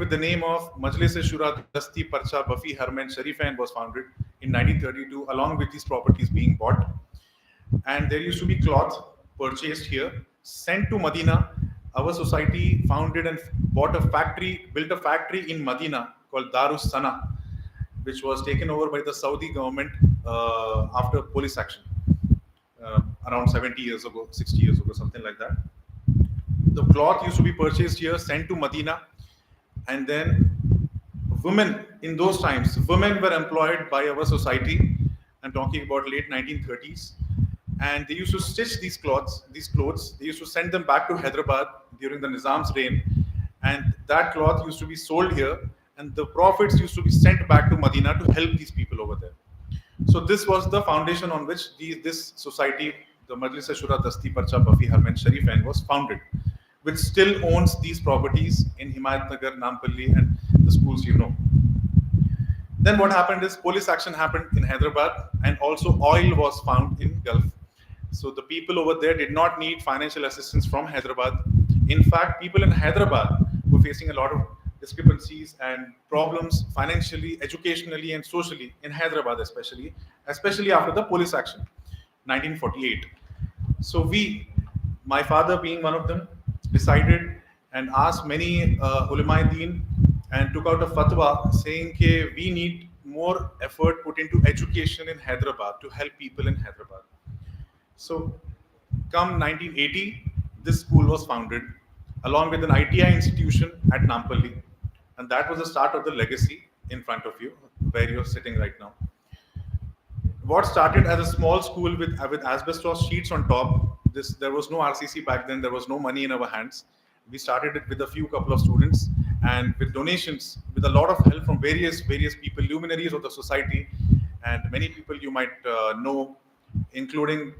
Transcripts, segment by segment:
with the name of Majlis-e-Shura Dasti Parcha Bafi Harmain Sharifain was founded in 1932, along with these properties being bought. And there used to be cloth purchased here, sent to Madina. Our society founded and bought a factory, built a factory in Madina called Darus Sana, which was taken over by the Saudi government after police action around 70 years ago, 60 years ago, something like that. The cloth used to be purchased here, sent to Medina, and then women in those times, women were employed by our society. I'm talking about late 1930s, and they used to stitch these clothes. They used to send them back to Hyderabad during the Nizam's reign, and that cloth used to be sold here, and the profits used to be sent back to Medina to help these people over there. So this was the foundation on which this society, the Majlis-e-Shura Dasti Parcha Bafi Harmain Sharifain, was founded, which still owns these properties in Himayat Nagar, Nampalli, and the schools you know. Then what happened is police action happened in Hyderabad, and also oil was found in Gulf. So the people over there did not need financial assistance from Hyderabad. In fact, people in Hyderabad were facing a lot of discrepancies and problems financially, educationally, and socially in Hyderabad, especially after the police action, 1948. So my father being one of them, decided and asked many ulama deen and took out a fatwa saying that we need more effort put into education in Hyderabad to help people in Hyderabad. So, come 1980, this school was founded along with an ITI institution at Nampalli, and that was the start of the legacy in front of you, where you're sitting right now. What started as a small school with asbestos sheets on top, there was no RCC back then, there was no money in our hands. We started it with a few couple of students and with donations, with a lot of help from various people, luminaries of the society, and many people you might know, including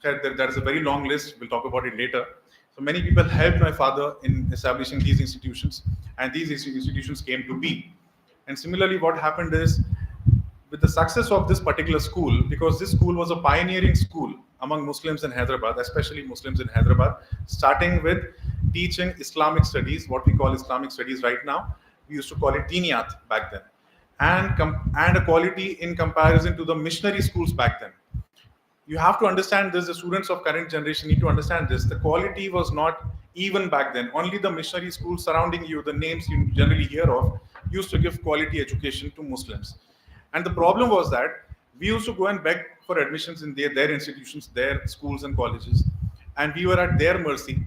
there is a very long list. We'll talk about it later. So many people helped my father in establishing these institutions, and these institutions came to be. And similarly, what happened is, with the success of this particular school, because this school was a pioneering school among Muslims in Hyderabad, especially Muslims in Hyderabad, starting with teaching Islamic studies, what we call Islamic studies right now. We used to call it Diniyat back then. And a quality in comparison to the missionary schools back then. You have to understand this, the students of current generation need to understand this. The quality was not even back then. Only the missionary schools surrounding you, the names you generally hear of, used to give quality education to Muslims. And the problem was that we used to go and beg for admissions in their institutions, their schools and colleges, and we were at their mercy.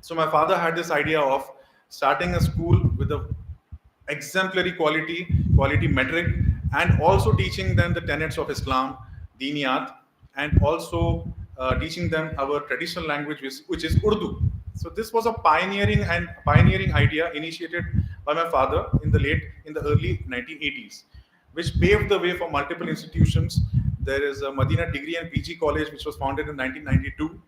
So my father had this idea of starting a school with a exemplary quality metric, and also teaching them the tenets of Islam, Diniyat, and also teaching them our traditional language, which is Urdu. So this was a pioneering idea initiated by my father in the early 1980s, which paved the way for multiple institutions. There is a Madina Degree and PG College, which was founded in 1992.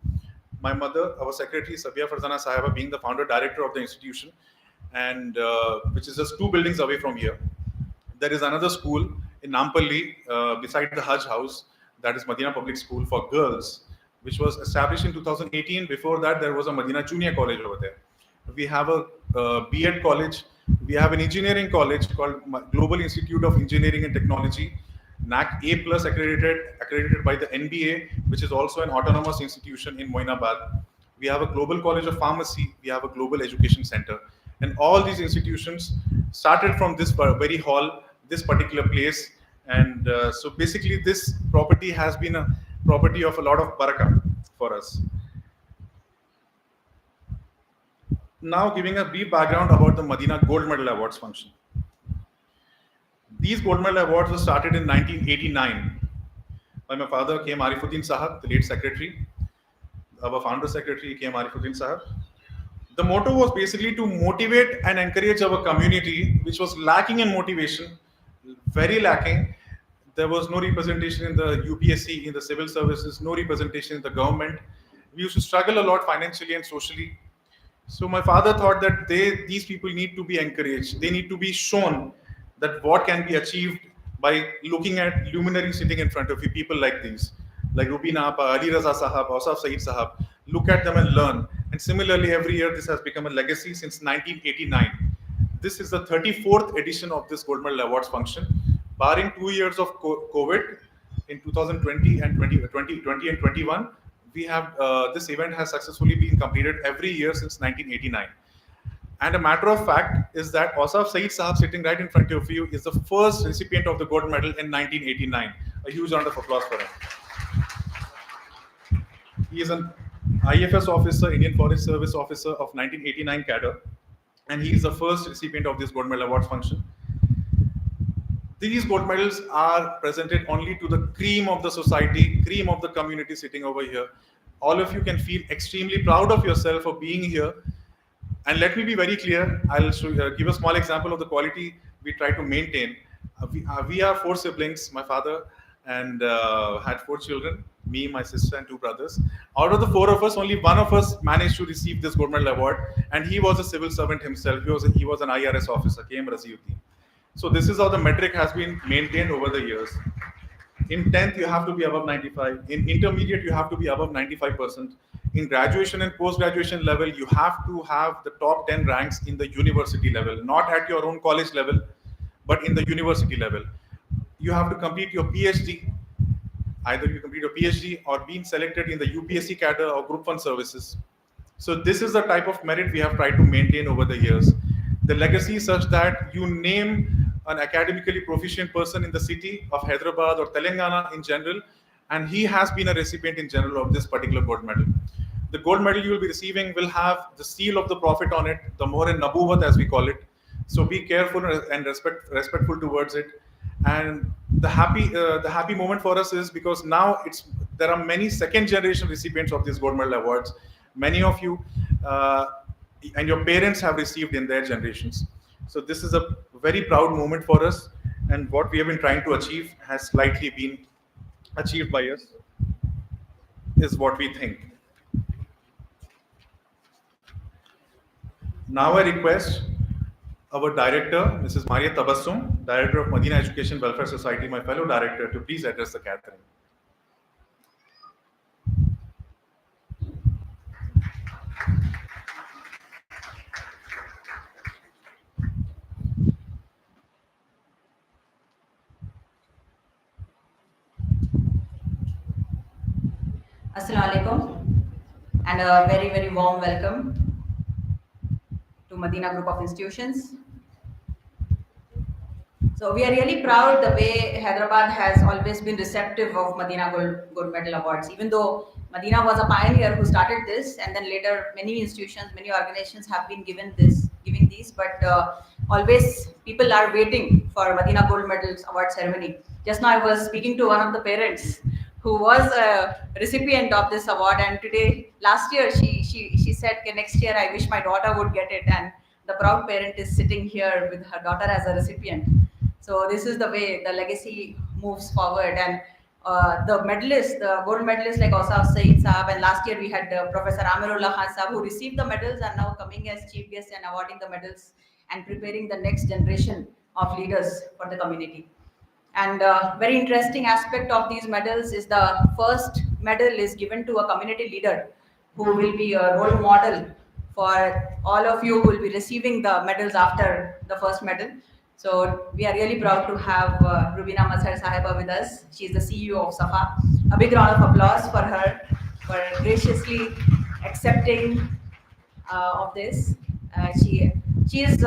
My mother, our secretary, Sabia Farzana Sahaba, being the founder director of the institution, and which is just 2 buildings away from here. There is another school in Nampalli beside the Hajj House, that is Madina Public School for Girls, which was established in 2018. Before that, there was a Madina Junior College over there. We have a B.Ed college. We have an engineering college called Global Institute of Engineering and Technology, NAC A+ accredited by the NBA, which is also an autonomous institution in Moinabad. We have a Global College of Pharmacy. We have a Global Education Center. And all these institutions started from this very hall, this particular place. And so basically this property has been a property of a lot of barakah for us. Now giving a brief background about the Madina Gold Medal Awards function. These Gold Medal Awards were started in 1989 by my father, K. Arifuddin Sahab, the late secretary. Our founder secretary, K. Arifuddin Sahab. The motto was basically to motivate and encourage our community, which was lacking in motivation, very lacking. There was no representation in the UPSC, in the civil services, no representation in the government. We used to struggle a lot financially and socially. So my father thought that these people need to be encouraged. They need to be shown that what can be achieved by looking at luminaries sitting in front of you, people like these, like Rubina Appa, Ali Raza Sahab, Asaf Saeed Sahab. look at them and learn. And similarly, every year this has become a legacy since 1989. This is the 34th edition of this Gold Medal Awards function. Barring 2 years of COVID in 2020 and 2020 and 21, we have this event has successfully been completed every year since 1989. And a matter of fact is that Osaf Saeed Sahab, sitting right in front of you, is the first recipient of the gold medal in 1989. A huge round of applause for him. He is an IFS officer, Indian Forest Service officer of 1989 cadre, and he is the first recipient of this gold medal awards function. These gold medals are presented only to the cream of the society, cream of the community sitting over here. All of you can feel extremely proud of yourself for being here. And let me be very clear. I'll give a small example of the quality we try to maintain. We are four siblings. My father and had four children. Me, my sister, and two brothers. Out of the four of us, only one of us managed to receive this gold medal award, and he was a civil servant himself. He was an IRS officer, KM Raziuddin. So this is how the metric has been maintained over the years. In 10th, you have to be above 95. In intermediate, you have to be above 95%. In graduation and post-graduation level, you have to have the top 10 ranks in the university level, not at your own college level, but in the university level. You have to complete your PhD. Either you complete your PhD or being selected in the UPSC cadre or Group 1 services. So this is the type of merit we have tried to maintain over the years. The legacy is such that you name an academically proficient person in the city of Hyderabad or Telangana in general, and he has been a recipient in general of this particular gold medal. The gold medal you will be receiving will have the seal of the Prophet on it, the more in Nabuwat as we call it. So be careful and respectful towards it. And the happy moment for us is because now there are many second generation recipients of these gold medal awards. Many of you and your parents have received in their generations. So this is a very proud moment for us, and what we have been trying to achieve has slightly been achieved by us, is what we think. Now I request our director, Mrs. Maria Tabassum, director of Madina Education Welfare Society, my fellow director, to please address the gathering. Assalamu alaikum, and a very, very warm welcome to Madina Group of Institutions. So we are really proud the way Hyderabad has always been receptive of Madina Gold Medal Awards, even though Madina was a pioneer who started this, and then later many institutions, many organizations have been giving these, but always people are waiting for Madina Gold Medals Award ceremony. Just now I was speaking to one of the parents who was a recipient of this award, and today, last year, she said, okay, next year I wish my daughter would get it, and the proud parent is sitting here with her daughter as a recipient. So this is the way the legacy moves forward, and the medalists, the gold medalists like Osaf Saeed Saab, and last year we had Professor Amirullah Khan Saab, who received the medals and now coming as chief guest and awarding the medals and preparing the next generation of leaders for the community. And very interesting aspect of these medals is the first medal is given to a community leader who will be a role model for all of you who will be receiving the medals after the first medal. So we are really proud to have Rubina Mazhar Sahiba with us. She is the CEO of SAFA. A big round of applause for her for graciously accepting of this. She is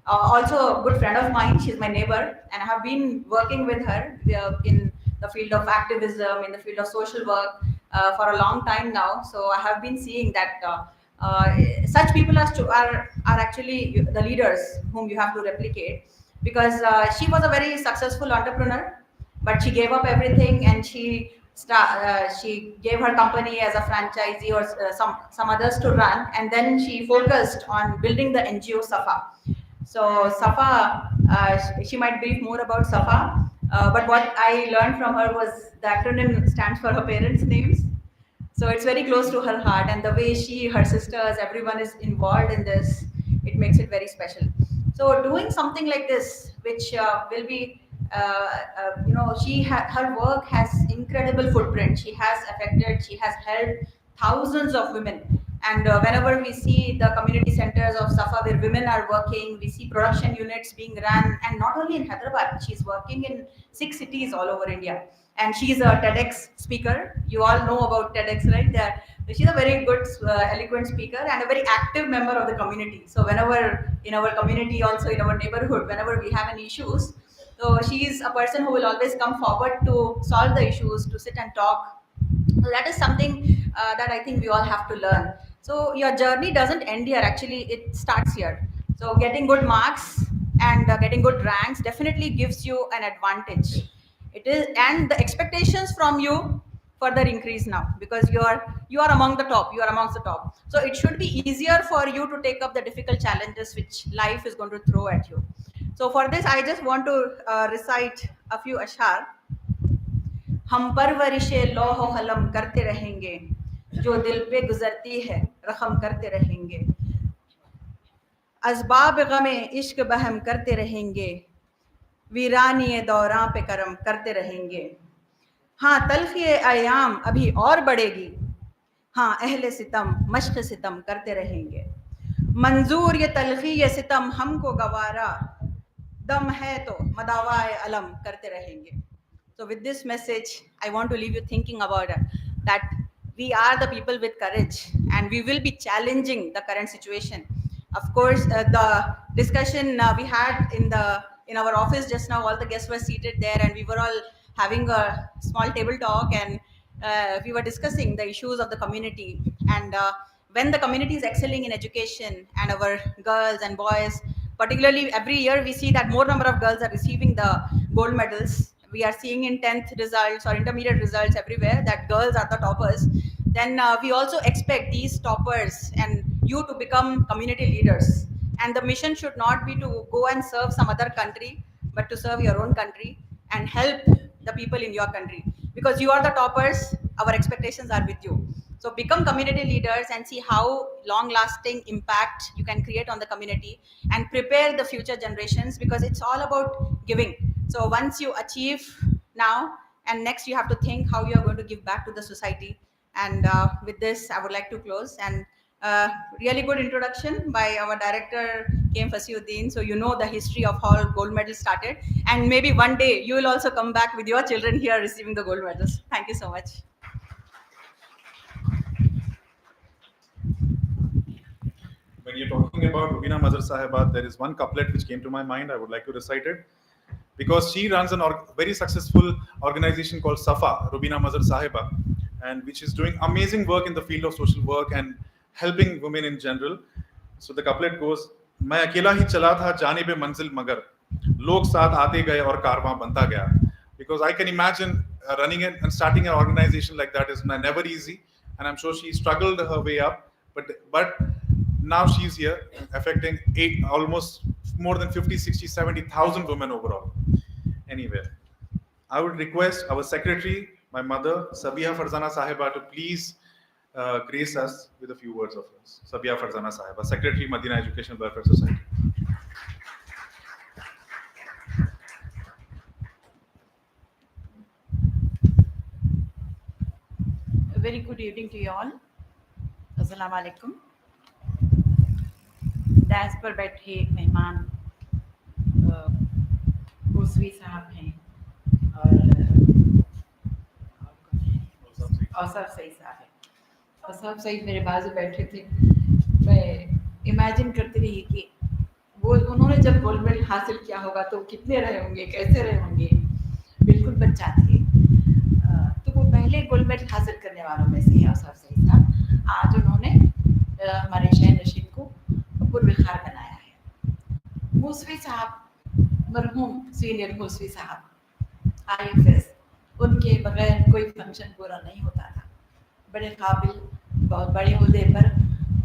also a good friend of mine. She's my neighbor, and I have been working with her in the field of activism, in the field of social work for a long time now. So I have been seeing that such people are actually the leaders whom you have to replicate, because she was a very successful entrepreneur, but she gave up everything and she gave her company as a franchisee or some others to run, and then she focused on building the NGO Safa. So Safa, she might brief more about Safa, but what I learned from her was the acronym stands for her parents' names. So it's very close to her heart, and the way she, her sisters, everyone is involved in this, it makes it very special. So doing something like this, which will be, her work has incredible footprint. She has affected, she has helped thousands of women. And whenever we see the community centers of Safa where women are working, we see production units being run, and not only in Hyderabad, she's working in 6 cities all over India. And she's a TEDx speaker. You all know about TEDx, right? She's a very good, eloquent speaker and a very active member of the community. So whenever in our community, also in our neighborhood, whenever we have any issues, so she is a person who will always come forward to solve the issues, to sit and talk. So that is something that I think we all have to learn. So your journey doesn't end here. Actually, it starts here. So getting good marks and getting good ranks definitely gives you an advantage. It is, and the expectations from you further increase now because you are among the top. You are amongst the top. So it should be easier for you to take up the difficult challenges which life is going to throw at you. So for this, I just want to recite a few ashar. हम परवरिशे लौह कलम करते रहेंगे, जो दिल पे गुजरती है रकम करते रहेंगे, असबाब गमे इश्क बहम करते रहेंगे, वीरानी दौरां पे करम करते रहेंगे। हाँ तलखी अयाम अभी और बढ़ेगी, हाँ अहले सितम मश्क सितम करते रहेंगे, मंजूर ये तलखी ये सितम हमको गवारा, दम है तो मदावाए अलम करते रहेंगे. So with this message, I want to leave you thinking about that we are the people with courage and we will be challenging the current situation. Of course, the discussion we had in our office just now, all the guests were seated there and we were all having a small table talk, and we were discussing the issues of the community. And when the community is excelling in education and our girls and boys, particularly every year we see that more number of girls are receiving the gold medals. We are seeing in 10th results or intermediate results everywhere that girls are the toppers. Then we also expect these toppers and you to become community leaders. And the mission should not be to go and serve some other country, but to serve your own country and help the people in your country. Because you are the toppers, our expectations are with you. So become community leaders and see how long-lasting impact you can create on the community and prepare the future generations, because it's all about giving. So once you achieve now, and next you have to think how you are going to give back to the society. And with this, I would like to close. And really good introduction by our director, K. Fasiuddin. So you know the history of how gold medals started. And maybe one day you will also come back with your children here receiving the gold medals. Thank you so much. When you're talking about Rubina Mazhar Sahiba, there is one couplet which came to my mind. I would like to recite it. Because she runs a very successful organization called Safa, Rubina Mazhar Sahiba, and which is doing amazing work in the field of social work and helping women in general. So the couplet goes, मैं अकेला ही चला था जाने पे मंजिल मगर लोग साथ आते गए और कारवां बनता गया. Because I can imagine running it and starting an organization like that is never easy, and I'm sure she struggled her way up, but now she's here affecting almost more than 50, 60, 70,000 women overall. Anyway, I would request our secretary, my mother, Sabiha Farzana Sahiba, to please grace us with a few words of hers. Sabiha Farzana Sahiba, Secretary, Madina Education Welfare Society. A very good evening to you all. Assalamu alaikum. Dash पर बैठे मेहमान भूसवी साहब हैं और औसफ सही साहब हैं. औसफ सही मेरे बाजू बैठे थे. मैं इमेजिन करती रही कि वो उन्होंने जब गोल्ड मेडल हासिल किया होगा तो कितने रहे होंगे, कैसे रहे होंगे. बिल्कुल बच्चा थे. तो वो पहले गोल्ड मेडल हासिल करने वालों में से औसफ सही साहब. आज उन्होंने हमारे शहर नशीद को पुरविखार बनाया है. मूसवी साहब, मरहूम सीनियर मूसवी साहब IFS, उनके बगैर कोई फंक्शन पूरा नहीं होता था. बड़े काबिल, बहुत बड़े ओहदे पर,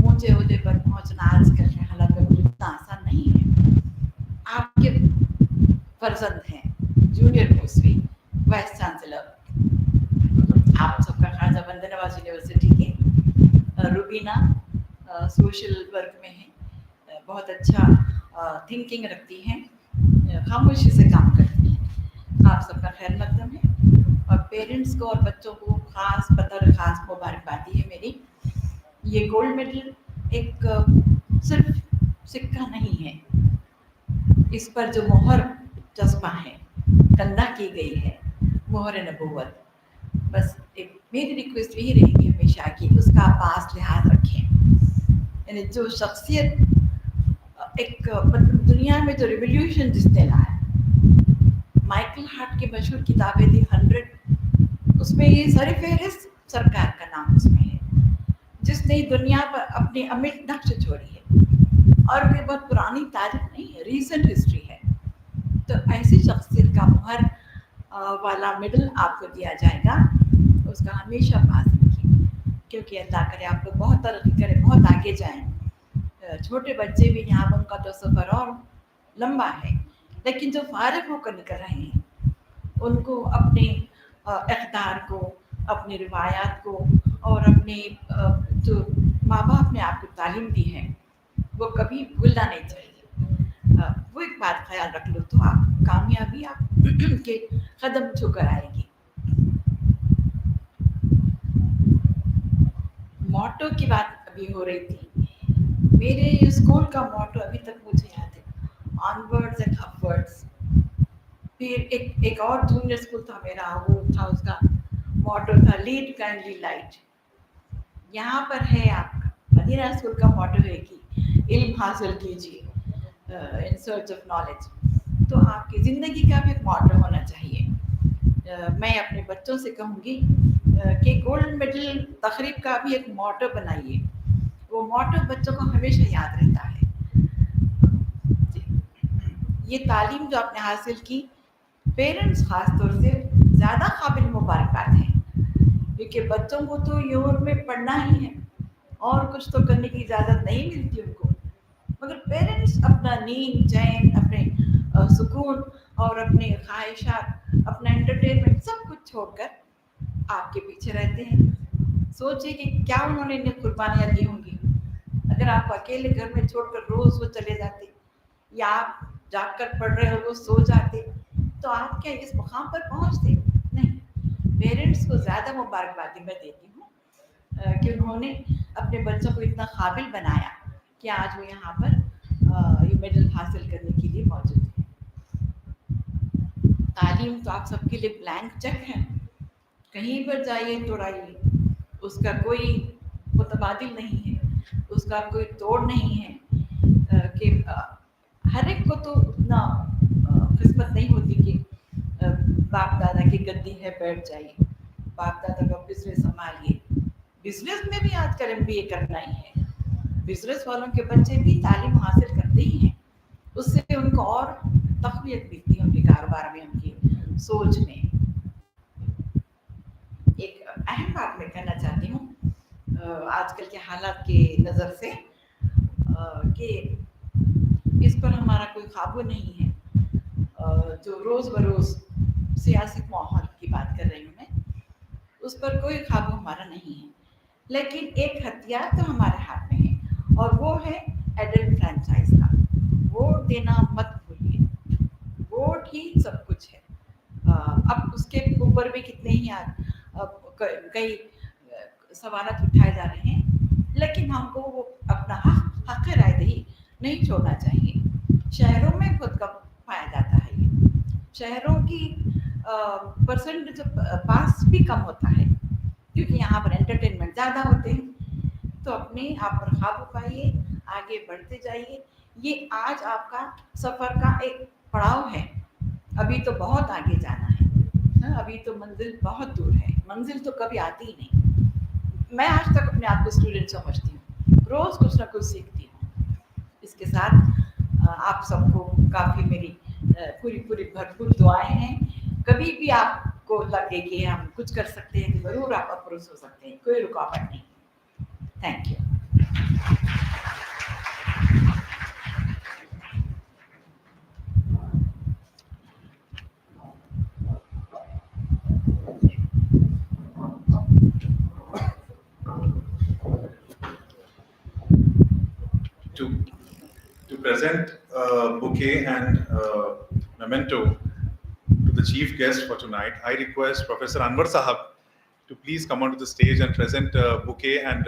ऊंचे ओहदे पर पहुंचना आजकल के हालात में इतना आसान नहीं है. आपके फर्जंद हैं जूनियर मूसवी वाइस चांसलर. आप सबका खाजा बंद नवाज यूनिवर्सिटी के. रूबीना सोशल वर्क में है, बहुत अच्छा थिंकिंग रखती हैं, खामोशी से काम करती हैं. आप सबका खैर मकदम है. اور پیرنٹس کو اور بچوں کو خاص بطور خاص مبارکبادی ہے میری. یہ گولڈ میڈل ایک صرف سکہ نہیں ہے, اس پر جو مہر چسپاں ہے, کندہ کی گئی ہے, مہر نبوت. بس ایک میری ریکویسٹ یہی رہے گی ہمیشہ کہ اس کا آپ پاس لحاظ رکھیں. یعنی جو شخصیت ایک مطلب دنیا میں جو ریولیوشن جس نے لایا, مائیکل ہارٹ کی مشہور کتابیں تھی 100, اس میں یہ سر فہرست سرکار کا نام اس میں ہے, جس نے دنیا پر اپنی امٹ نقش چھوڑی ہے. اور یہ بہت پرانی تاریخ نہیں ہے, ریسنٹ ہسٹری ہے. تو ایسی شخصیت کا مہر والا میڈل آپ کو دیا جائے گا, اس کا ہمیشہ پاس رکھیے, کیونکہ اللہ کرے آپ لوگ بہت ترقی کریں, بہت آگے جائیں. چھوٹے بچے بھی یہاں پر ان کا تو سفر اور لمبا ہے, لیکن جو فارغ ہو کر نکل رہے ہیں ان کو اپنے اقدار کو, اپنی روایات کو, اور اپنے جو ماں باپ نے آپ کو تعلیم دی ہے وہ کبھی بھولنا نہیں چاہیے. وہ ایک بات خیال رکھ لو تو آپ کامیابی آپ کے قدم چھو کر آئے گی. موٹو کی بات ابھی ہو رہی تھی, میرے اسکول کا موٹو ابھی تک مجھے یاد ہے, آنورڈز اینڈ اپورڈز. پھر ایک اور جونیئر اسکول تھا میرا, وہ تھا اس کا موٹو تھا لیڈ کائنڈلی لائٹ. یہاں پر ہے آپ کا مدینہ اسکول کا موٹو ہے کہ علم حاصل کیجیے, ان سرچ آف نالج. تو آپ کی زندگی کا بھی ایک موٹو ہونا چاہیے. میں اپنے بچوں سے کہوں گی کہ گولڈ میڈل تقریب کا بھی ایک موٹو بنائیے, وہ موٹو بچوں کو ہمیشہ یاد رہتا ہے. یہ تعلیم جو آپ نے حاصل کی, پیرنٹس خاص طور سے زیادہ قابل مبارکباد ہیں, کیونکہ بچوں کو تو یورپ میں پڑھنا ہی ہے اور کچھ تو کرنے کی اجازت نہیں ملتی ان کو, مگر پیرنٹس اپنا نیند چین, اپنے سکون اور اپنے خواہشات, اپنا انٹرٹینمنٹ سب کچھ چھوڑ کر آپ کے پیچھے رہتے ہیں. سوچیے کہ کیا انہوں نے انہیں قربانیاں دی ہوں گی. اگر آپ اکیلے گھر میں چھوڑ کر روز وہ چلے جاتے, یا آپ جاگ کر پڑھ رہے ہو وہ سو جاتے, تو آپ کیا اس مقام پر پہنچتے؟ نہیں. پیرنٹس کو زیادہ مبارکبادی میں دیتی ہوں کہ انہوں نے اپنے بچوں کو اتنا قابل بنایا کہ آج وہ یہاں پر یہ میڈل حاصل کرنے کے لیے موجود ہیں. تعلیم تو آپ سب کے لیے بلینک چیک ہے, کہیں پر جائیے توڑائیے, اس کا کوئی متبادل نہیں ہے, اس کا کوئی توڑ نہیں ہے. کہ ہر ایک کو تو اتنا قسمت نہیں ہوتی کہ باپ دادا کی گدی ہے بیٹھ جائیے, باپ دادا کا بزنس سنبھالیے. بزنس میں بھی آج کل MBA کرنا ہی ہے, بزنس والوں کے بچے بھی تعلیم حاصل کرتے ہی ہیں, اس سے ان کو اور تقویت ملتی ہے ان کے کاروبار میں, ان کی سوچ میں. ایک اہم بات میں کہنا چاہتی ہوں آج کل کے حالات کے نظر سے, کہ اس پر ہمارا کوئی قابو نہیں ہے. جو روز بروز سیاسی ماحول کی بات کر رہی ہوں میں, اس پر کوئی قابو ہمارا نہیں ہے, لیکن ایک ہتھیار تو ہمارے ہاتھ میں ہے, اور وہ ہے ایڈلٹ فرینچائز کا. ووٹ دینا مت بھولیے, ووٹ ہی سب کچھ ہے. اب اس کے اوپر بھی کتنے ہی کئی سوالات اٹھائے جا رہے ہیں, لیکن ہم کو وہ اپنا حق رائے دہی نہیں چھوڑنا چاہیے. شہروں میں خود کم پایا جاتا ہے, یہ شہروں کی پرسنٹ جو پاس بھی کم ہوتا ہے, کیونکہ یہاں پر انٹرٹینمنٹ زیادہ ہوتے ہیں. تو اپنے آپ پر قابو پائیے, آگے بڑھتے جائیے. یہ آج آپ کا سفر کا ایک پڑاؤ ہے, ابھی تو بہت آگے جانا ہے, ابھی تو منزل بہت دور ہے, منزل تو کبھی آتی ہی نہیں. میں آج تک اپنے آپ کو اسٹوڈنٹ سمجھتی ہوں, روز کچھ نہ کچھ سیکھتی ہوں. اس کے ساتھ آپ سب کو کافی میری پوری بھرپور دعائیں ہیں. کبھی بھی آپ کو لگے کہ ہم کچھ کر سکتے ہیں تو ضرور آپ اپروچ ہو سکتے ہیں, کوئی رکاوٹ نہیں. Thank you. to to present a bouquet and memento to the the chief guest for tonight, I request Professor Anwar Sahab to please come onto the stage and present a bouquet and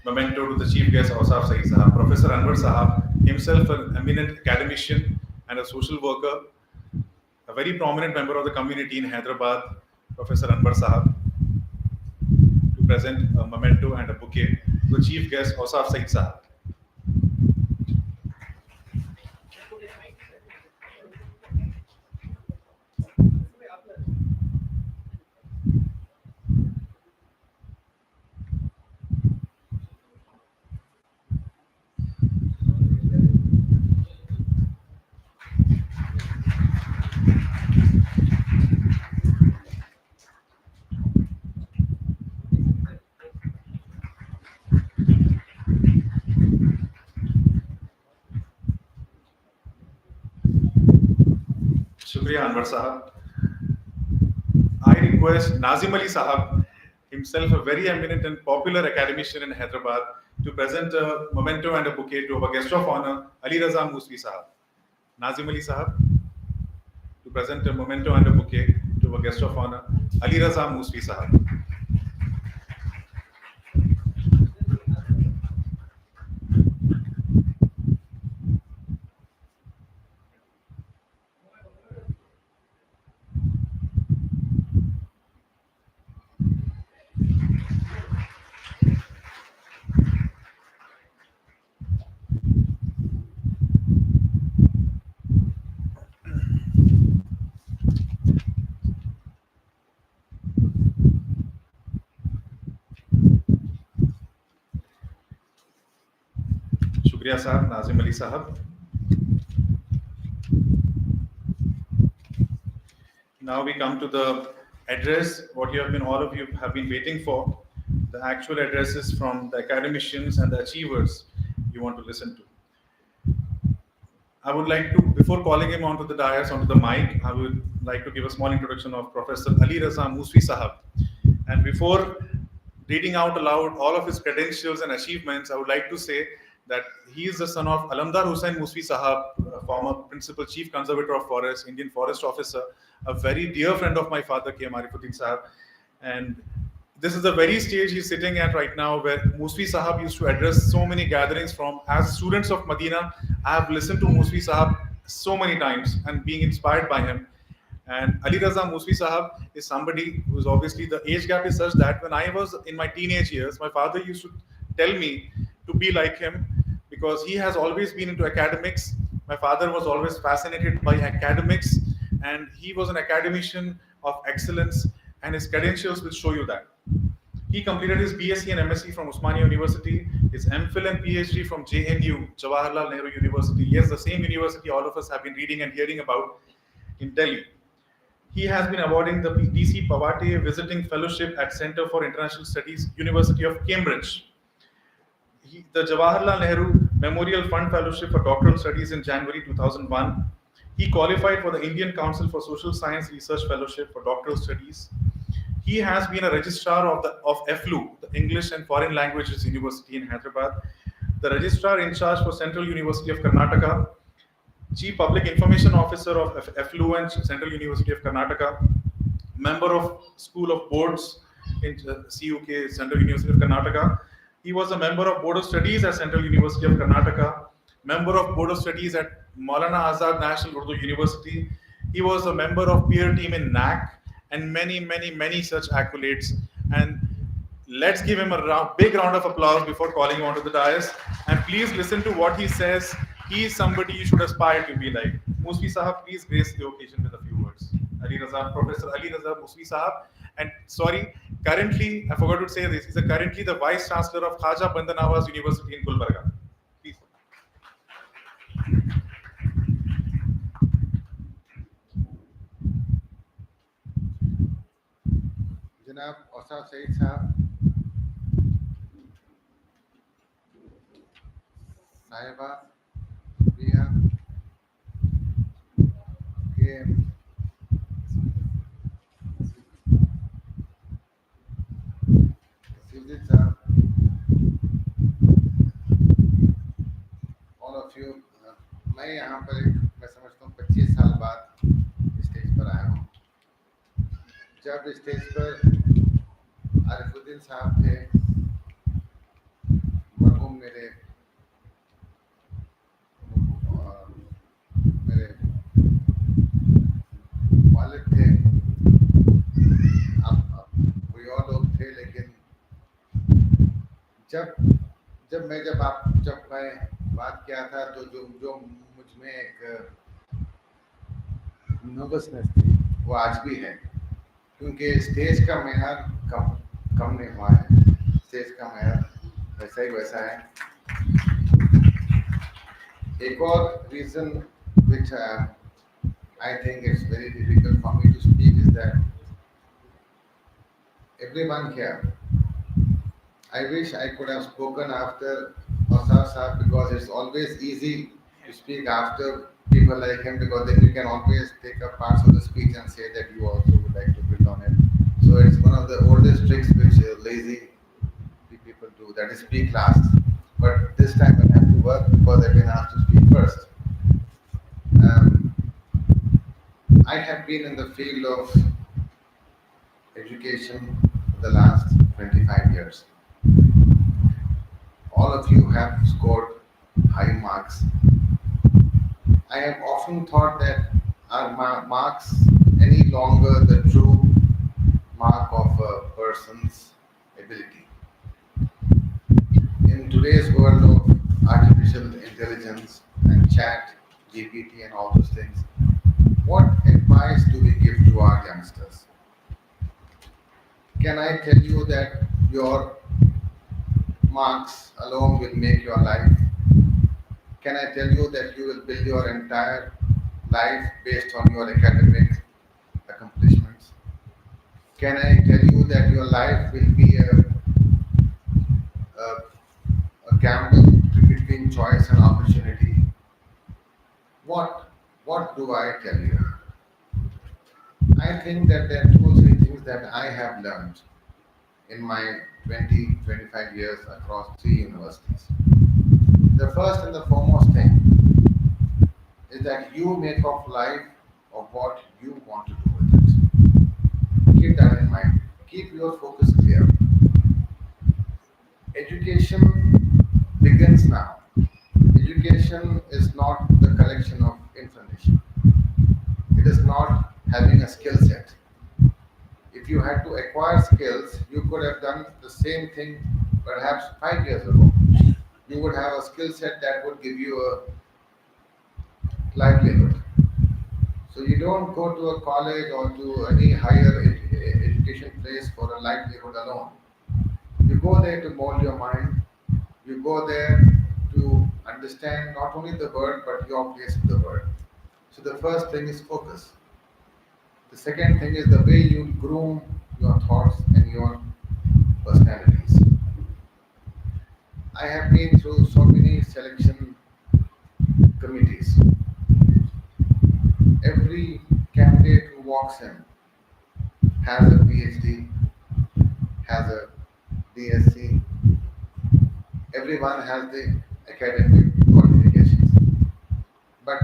memento to the chief guest, Ausaf Saeed Sahab. Professor Anwar Sahab, himself an eminent academician and a social worker, a very prominent member of the community in Hyderabad, Professor Anwar Sahab, to present a memento and a bouquet to the chief guest, Ausaf Saeed Sahab. Shukriya, Anwar Sahab. I request Nazim Ali Sahab, himself a very eminent and popular academician in Hyderabad, to present a memento and a bouquet to our guest of honor, Ali Raza Musfi Sahab. Nazim Ali Sahab, to present a memento and a bouquet to our guest of honor, Ali Raza Musfi Sahab. Shukriya Sahab, Nazim Ali Sahab. Now we come to the address, what you have been, all of you have been waiting for, the actual addresses from the academicians and the achievers you want to listen to. I would like to, before calling him onto the dais, onto the mic, I would like to give a small introduction of Professor Ali Raza Musfi Sahab. And before reading out aloud all of his credentials and achievements, I would like to say that he is the son of Alamdar Hussain Musfi Sahab, former Principal Chief Conservator of Forest, Indian Forest Officer, a very dear friend of my father, K. Marifuddin Sahab. And this is the very stage he's sitting at right now, where Musfi Sahab used to address so many gatherings from. As students of Madina, I have listened to Musfi Sahab so many times and being inspired by him. And Ali Raza Musfi Sahab is somebody who is, obviously, the age gap is such that when I was in my teenage years, my father used to tell me to be like him because he has always been into academics. My father was always fascinated by academics, and he was an academician of excellence, and his credentials will show you that. He completed his BSc and MSc from Osmania University, his MPhil and PhD from JNU, Jawaharlal Nehru University. Yes, the same university all of us have been reading and hearing about in Delhi. He has been awarding the DC Pawate Visiting Fellowship at Center for International Studies, University of Cambridge. The Jawaharlal Nehru Memorial Fund Fellowship for Doctoral Studies in January 2001. He qualified for the Indian Council for Social Science Research Fellowship for Doctoral Studies. He has been a registrar of FLU, the English and Foreign Languages University in Hyderabad, the registrar in charge for Central University of Karnataka, Chief Public Information Officer of FLU and Central University of Karnataka, member of School of Boards in CUK, Central University of Karnataka. He was a member of Board of Studies at Central University of Karnataka, member of Board of Studies at Maulana Azad National Urdu University. He was a member of peer team in NAC, and many, many, many such accolades. And let's give him a big round of applause before calling him onto the dais. And please listen to what he says. He is somebody you should aspire to be like. Musfi Sahab, please grace the occasion with a few words. Ali Raza, Professor Ali Raza Musfi Sahab. And sorry, currently, I forgot to say this, he's currently the Vice Chancellor of Khaja Banda Nawaz University in Gulbarga. Please. जनाब औसाफ सईद साहब, साहिबा, प्रिया, के Sujit साहब, all of you, मैं यहाँ पर मैं समझता हूँ 25 साल बाद स्टेज पर आया हूँ। जब स्टेज पर आरिफुद्दीन साहब थे, मरहूम मेरे वालिद थे, अब कोई और लोग थे, लेकिन जब जब मैं बात किया था तो जो जो मुझ में एक नर्वसनेस थी वो आज भी है, क्योंकि स्टेज का मेहर कम कम नहीं हुआ है। स्टेज का मेहर वैसा ही वैसा है। एक और reason which I think it's very difficult for me to speak is that everyone here, I wish I could have spoken after Asaf Saab, because it's always easy to speak after people like him, because then you can always take up parts of the speech and say that you also would like to build on it. So it's one of the oldest tricks which lazy people do, that is speak last. But this time I have to work because I've been asked to speak first. Um, I have been in the field of education for the last 25 years. All of you have scored high marks. I have often thought that are marks any longer the true mark of a person's ability? In today's world of artificial intelligence and chat, GPT, and all those things, what advice do we give to our youngsters? Can I tell you that your marks alone will make your life? Can I tell you that you will build your entire life based on your academic accomplishments? Can I tell you that your life will be a, a gamble between choice and opportunity? What, what do I tell you? I think that there are two or three things that I have learned in my 20, 25 years across three universities. The first and the foremost thing is that you make of life of what you want to do with it. Keep that in mind. Keep your focus clear. Education begins now. Education is not the collection of information. It is not having a skill set. If you had to acquire skills, you could have done the same thing perhaps 5 years ago. You would have a skill set that would give you a livelihood. So you don't go to a college or to any higher education place for a livelihood alone. You go there to mold your mind. You go there to understand not only the world but your place in the world. So the first thing is focus. The second thing is the way you groom your thoughts and your personalities. I have been through so many selection committees. Every candidate who walks in has a PhD, has a DSc. Everyone has the academic qualifications. But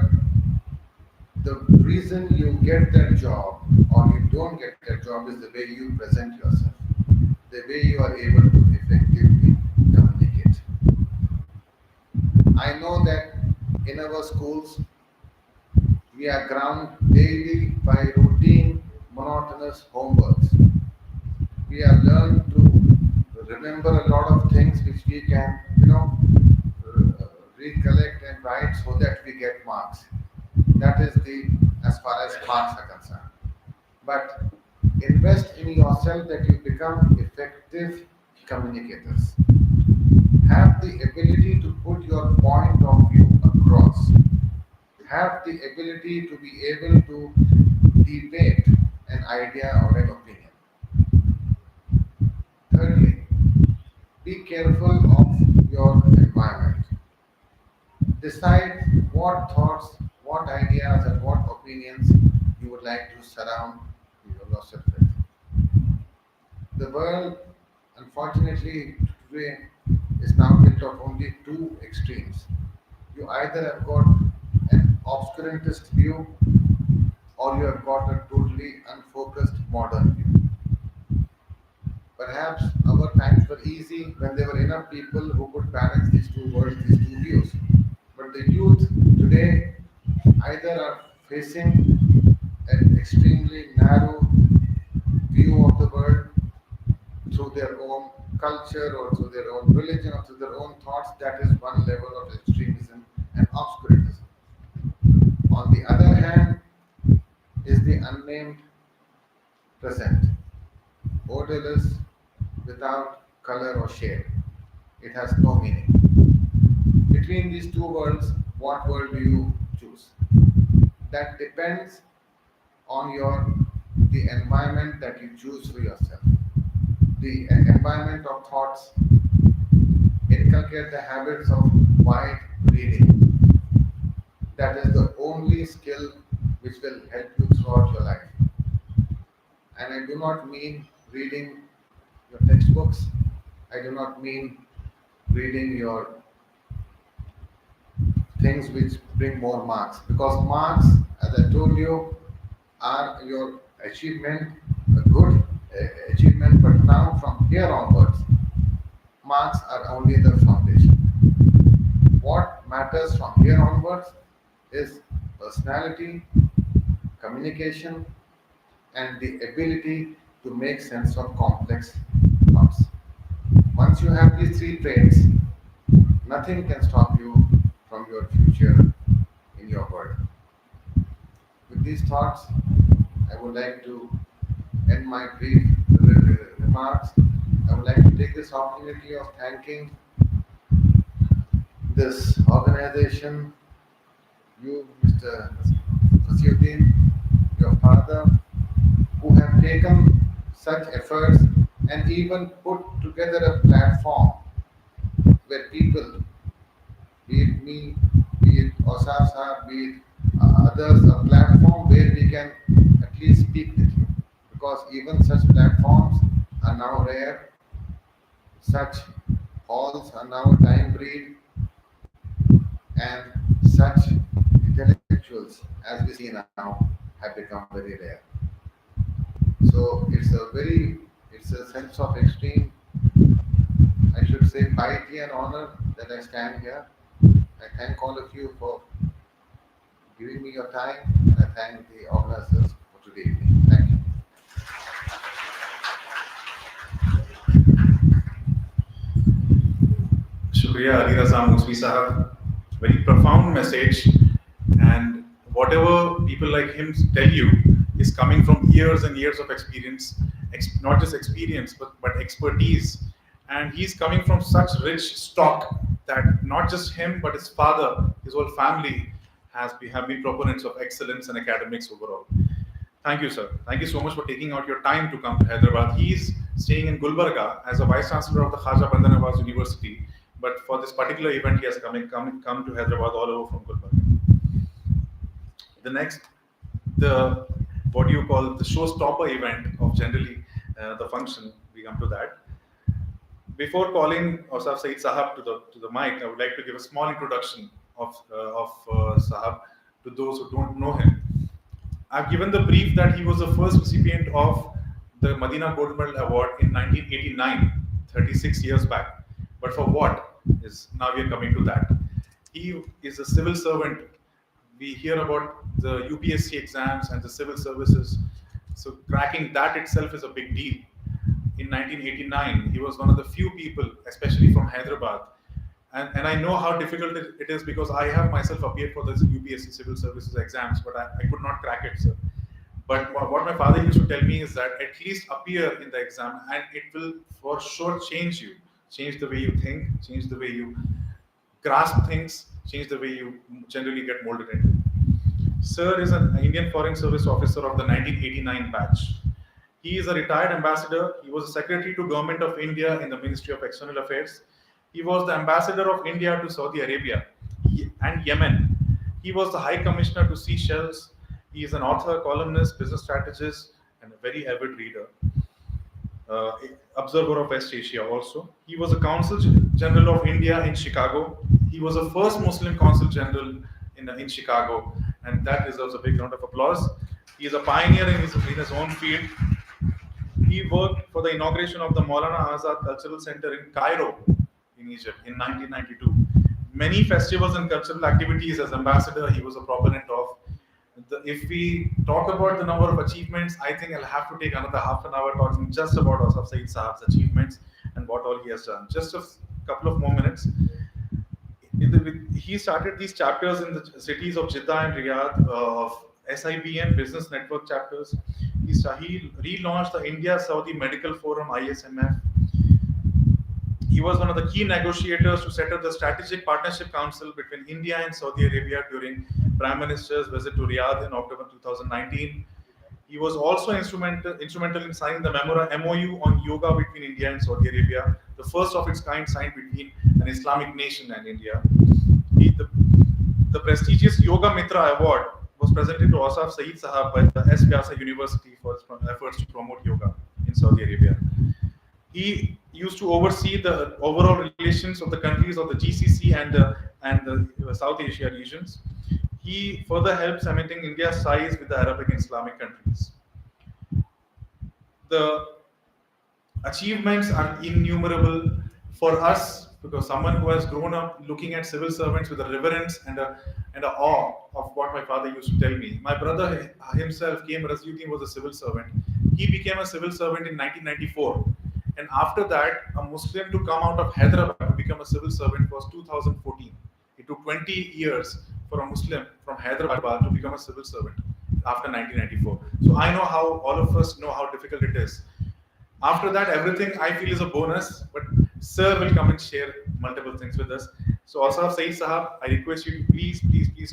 the reason you get that job or you don't get that job is the way you present yourself, the way you are able to effectively communicate. I know that in our schools we are ground daily by routine, monotonous homeworks. We are learned to remember a lot of things which we can, recollect and write so that we get marks. That is the as far as marks are concerned. But invest in yourself that you become effective communicators. Have the ability to put your point of view across. Have the ability to be able to debate an idea or an opinion. Thirdly, be careful of your environment. Decide what thoughts, what ideas, and what opinions you would like to surround yourself with. The world, unfortunately, today is now built of only two extremes. You either have got obscurantist view, or you have got a totally unfocused modern view. Perhaps our times were easy when there were enough people who could balance these two worlds, these two views. But the youth today either are facing an extremely narrow view of the world through their own culture or through their own religion or through their own thoughts. That is one level of extremism and obscurantism. On the other hand, is the unnamed present, odorless, without color or shade. It has no meaning. Between these two worlds, what world do you choose? That depends on the environment that you choose for yourself. The environment of thoughts inculcate the habits of wide reading. That is the only skill which will help you throughout your life. And I do not mean reading your textbooks. I do not mean reading your things which bring more marks. Because marks, as I told you, are your achievement, a good achievement, but now from here onwards, marks are only the foundation. What matters from here onwards is personality, communication, and the ability to make sense of complex thoughts. Once you have these three traits, nothing can stop you from your future in your world. With these thoughts, I would like to end my brief remarks. I would like to take this opportunity of thanking this organization, you, Mr. Fasiuddin, your father, who have taken such efforts and even put together a platform where people, be it me, be it Osaf Sahab, be it others, a platform where we can at least speak with you. Because even such platforms are now rare, such halls are now time breed, and such intellectuals as we see now have become very rare. So it's a sense of extreme, I should say, piety and honor that I stand here. I thank all of you for giving me your time, and I thank the organizers for today evening. Thank you. Shukriya Ali Raza Muswi Sahab. Very profound message, and whatever people like him tell you is coming from years and years of experience, not just experience but expertise. And he's coming from such rich stock that not just him but his father, his whole family have been proponents of excellence and academics overall. Thank you, sir. Thank you so much for taking out your time to come to Hyderabad. He's staying in Gulbarga as a vice chancellor of the Khaja Bandar Nawaz University, but for this particular event, he has come to Hyderabad all over from Gulbarga. The next, the what do you call the showstopper event of generally the function, we come to that. Before calling Osaf Saeed Sahab to the mic, I would like to give a small introduction of Sahab to those who don't know him. I've given the brief that he was the first recipient of the Madina Gold Medal Award in 1989, 36 years back. But for what is now we are coming to that. He is a civil servant. We hear about the UPSC exams and the civil services. So cracking that itself is a big deal. In 1989, he was one of the few people, especially from Hyderabad. And I know how difficult it is because I have myself appeared for the UPSC civil services exams, but I could not crack it, sir. But what my father used to tell me is that at least appear in the exam and it will for sure change you. Change the way you think, change the way you grasp things, change the way you generally get molded into. Sir is an Indian Foreign Service officer of the 1989 batch. He is a retired ambassador. He was a secretary to Government of India in the Ministry of External Affairs. He was the ambassador of India to Saudi Arabia and Yemen. He was the High Commissioner to Seychelles. He is an author, columnist, business strategist, and a very avid reader. Observer of West Asia also. He was a Consul General of India in Chicago. He was the first Muslim Consul General in Chicago. and that deserves a big round of applause. He is a pioneer in his own field. He worked for the inauguration of the Maulana Azad Cultural Center in Cairo, in Egypt, in 1992. Many festivals and cultural activities as ambassador he was a proponent of. If we talk about the number of achievements, I think I'll have to take another half an hour talking just about Asaf Saeed Sahab's achievements and what all he has done. Just a couple of more minutes. He started these chapters in the cities of Jeddah and Riyadh of SIBN Business Network chapters. He relaunched the India Saudi Medical Forum ISMF. He was one of the key negotiators to set up the Strategic Partnership Council between India and Saudi Arabia during Prime Minister's visit to Riyadh in October 2019. He was also instrumental in signing the MOU on yoga between India and Saudi Arabia, the first of its kind signed between an Islamic nation and India. The prestigious Yoga Mitra Award was presented to Asaf Saeed Sahab by the S. Vyasa University for its efforts to promote yoga in Saudi Arabia. He used to oversee the overall relations of the countries of the GCC and the South Asia regions. He further helped cementing India's ties with the Arabic and Islamic countries. The achievements are innumerable for us because someone who has grown up looking at civil servants with a reverence and a awe of what my father used to tell me. My brother himself came, Raziyuddin was a civil servant. He became a civil servant in 1994. And after that, a Muslim to come out of Hyderabad to become a civil servant was 2014. It took 20 years for a Muslim from Hyderabad to become a civil servant after 1994. So I know how all of us know how difficult it is. After that, everything I feel is a bonus, but Sir will come and share multiple things with us. So, Asaf Saeed Sahab, I request you to please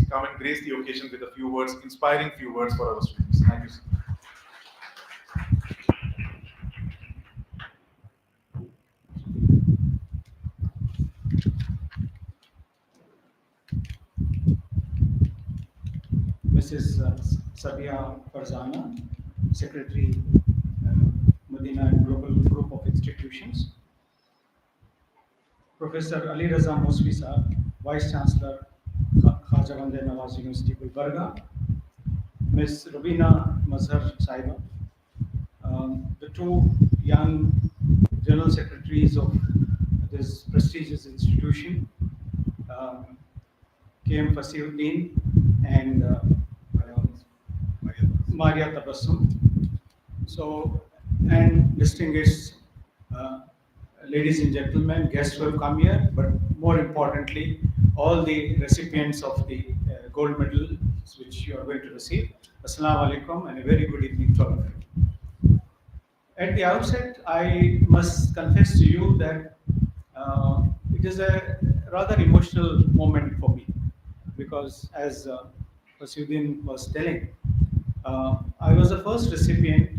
come and grace the occasion with a few words, inspiring few words for our students. Thank you, sir. Mrs. Sabia Farzana, Secretary, uh, Madina and Global Group of Institutions. Professor Ali Raza Mosvi Sahab, Vice Chancellor, Khaja Bandar Nawaz University, Gulbarga. Ms. Rubina Mazhar Saiba, the two young General Secretaries of this prestigious institution, KM Fasiuddin and Maria Tabassum. So, and distinguished ladies and gentlemen, guests who have come here, but more importantly, all the recipients of the gold medal which you are going to receive. Assalamu alaikum and a very good evening to all of you. At the outset, I must confess to you that it is a rather emotional moment for me because, as Fasiuddin was telling, I was the first recipient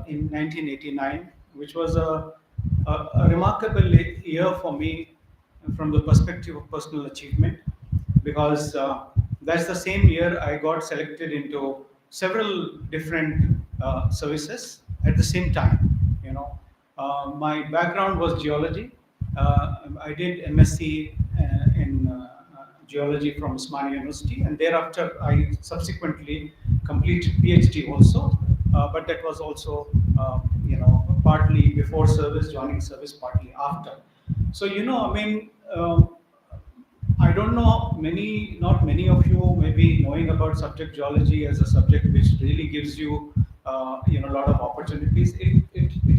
in 1989, which was a remarkable year for me from the perspective of personal achievement because that's the same year I got selected into several different services at the same time. You know, my background was geology. I did MSc in geology from Usmania University, and thereafter I subsequently completed PhD also. But that was also, partly before service, joining service, partly after. So, I mean, I don't know not many of you may be knowing about subject geology as a subject which really gives you, a lot of opportunities. It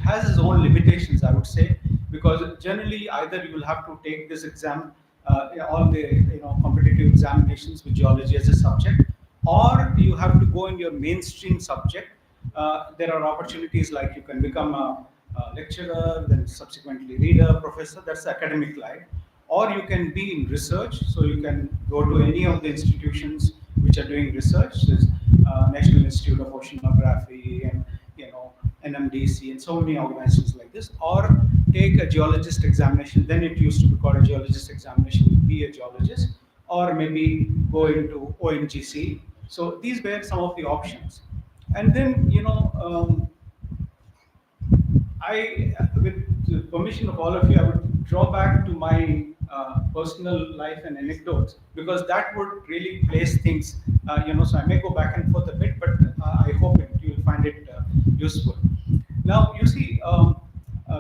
has its own limitations, I would say, because generally either you will have to take this exam, all the competitive examinations with geology as a subject, or you have to go in your mainstream subject. There are opportunities like you can become a lecturer, then subsequently reader, professor. That's the academic life, or you can be in research. So you can go to any of the institutions which are doing research. There's National Institute of Oceanography and NMDC and so many organizations like this, or take a geologist examination. Then it used to be called a geologist examination, be a geologist, or maybe go into ONGC. So these were some of the options. And then, I, with the permission of all of you, I would draw back to my personal life and anecdotes, because that would really place things, so I may go back and forth a bit, but I hope you'll find it useful. Now, you see,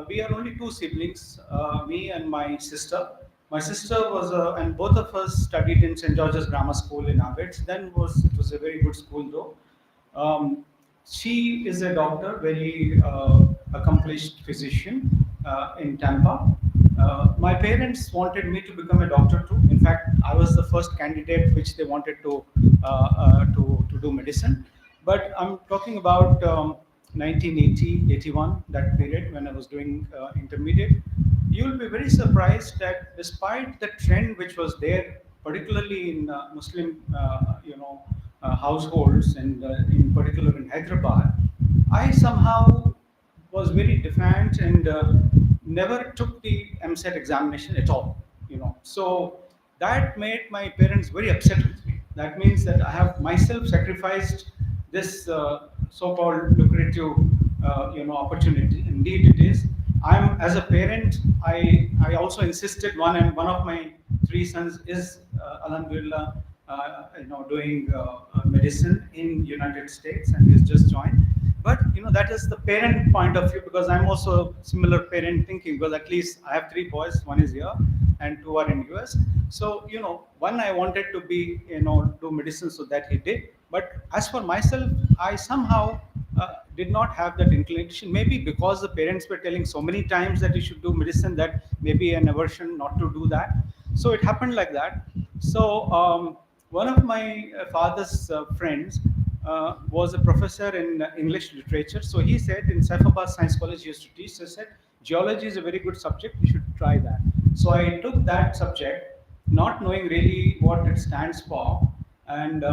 we are only two siblings, me and my sister. My sister was, and both of us studied in St. George's Grammar School in Abbots. It was a very good school though. Um, she is a doctor, very accomplished physician in Tampa. My parents wanted me to become a doctor too. In fact, I was the first candidate which they wanted to do medicine. But I'm talking about 1980, 81, that period when I was doing intermediate. You will be very surprised that despite the trend which was there, particularly in Muslim, households, and in particular in Hyderabad, I somehow was very defiant and never took the MSET examination at all. So that made my parents very upset with me. That means that I have myself sacrificed this so-called lucrative, opportunity. Indeed, it is. I'm as a parent. I also insisted one of my three sons is Alhamdulillah, doing medicine in United States, and he's just joined. But that is the parent point of view, because I'm also similar parent thinking, because at least I have three boys, one is here and two are in US. So one I wanted to be, do medicine, so that he did. But as for myself, I somehow did not have that inclination. Maybe because the parents were telling so many times that you should do medicine, that maybe an aversion not to do that. So it happened like that. So one of my father's friends was a professor in English literature. So he said in Saifabad Science College he used to teach. He said geology is a very good subject. You should try that. So I took that subject, not knowing really what it stands for, and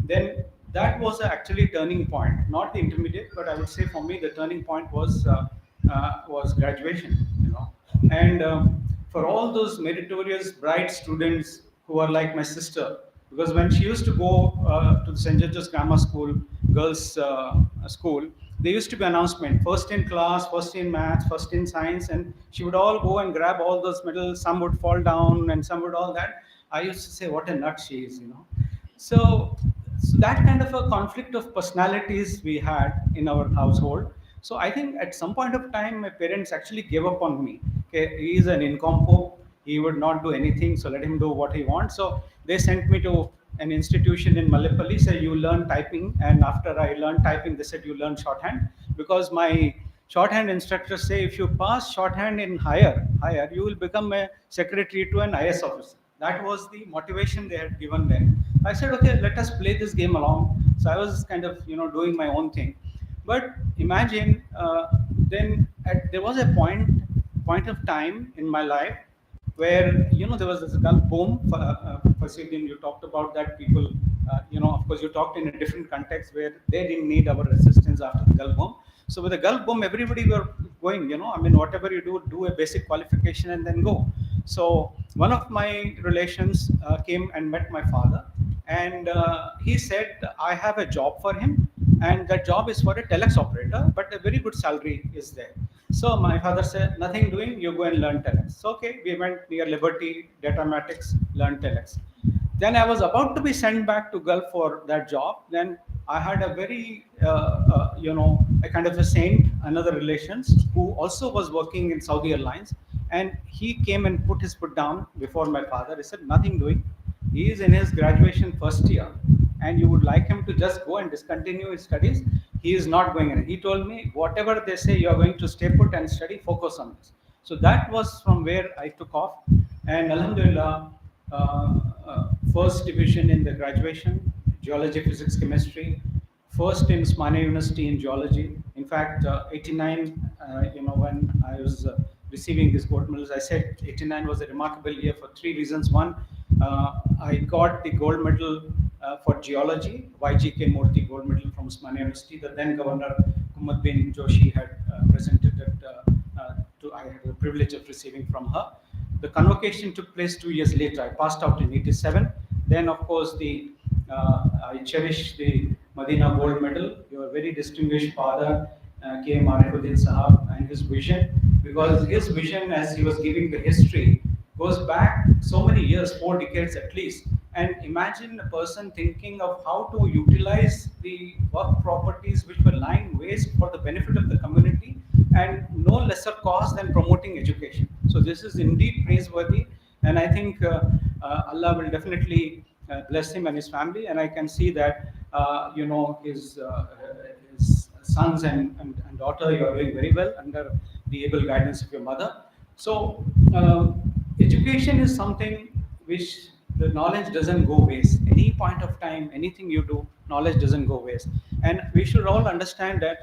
then that was actually turning point. Not the intermediate, but I would say for me the turning point was graduation. And for all those meritorious, bright students who are like my sister, because when she used to go to the St. George's Grammar School, girls' school, there used to be announcement: first in class, first in maths, first in science, and she would all go and grab all those medals. Some would fall down, and some would all that. I used to say, "What a nut she is." So that kind of a conflict of personalities we had in our household. So I think at some point of time, my parents actually gave up on me. Okay, he is an incompo. He would not do anything, so let him do what he wants. So they sent me to an institution in Malaypalli. Say you learn typing, and after I learned typing, they said you learn shorthand, because my shorthand instructors say if you pass shorthand in higher, you will become a secretary to an IS officer. That was the motivation they had given then. I said, okay, let us play this game along. So I was kind of doing my own thing. But imagine, there was a point of time in my life where there was this Gulf boom. Fasidin, you talked about that. People, of course, you talked in a different context where they didn't need our assistance after the Gulf boom. So with the Gulf boom, everybody were going. I mean, whatever you do a basic qualification and then go. So one of my relations came and met my father, and he said, I have a job for him, and that job is for a telex operator, but a very good salary is there. So my father said, nothing doing, you go and learn telex. So okay, we went near Liberty, Datamatics, learned telex. Then I was about to be sent back to Gulf for that job. Then I had a very, a kind of a saint, another relations, who also was working in Saudi Airlines. And he came and put his foot down before my father. He said, nothing doing. He is in his graduation first year, and you would like him to just go and discontinue his studies. He is not going in. He told me, whatever they say, you are going to stay put and study, focus on this. So that was from where I took off. And Alhamdulillah, first division in the graduation, geology, physics, chemistry, first in Osmania University in geology. In fact, 89, when I was receiving these gold medals, I said 89 was a remarkable year for three reasons. One, I got the gold medal for geology, YGK Murthy gold medal from Osmania University. The then Governor Kumad bin Joshi had presented it I had the privilege of receiving from her. The convocation took place 2 years later. I passed out in 87. Then, of course, I cherish the Madina gold medal. Your very distinguished father, K. Marifuddin Sahab, and his vision, because his vision, as he was giving the history, goes back so many years, 4 decades at least. And imagine a person thinking of how to utilize the work properties which were lying waste for the benefit of the community, and no lesser cause than promoting education. So this is indeed praiseworthy, and I think Allah will definitely bless him and his family. And I can see that his sons and daughter, you are doing very well under the able guidance of your mother. So education is something which the knowledge doesn't go waste. Any point of time, anything you do, knowledge doesn't go waste. And we should all understand that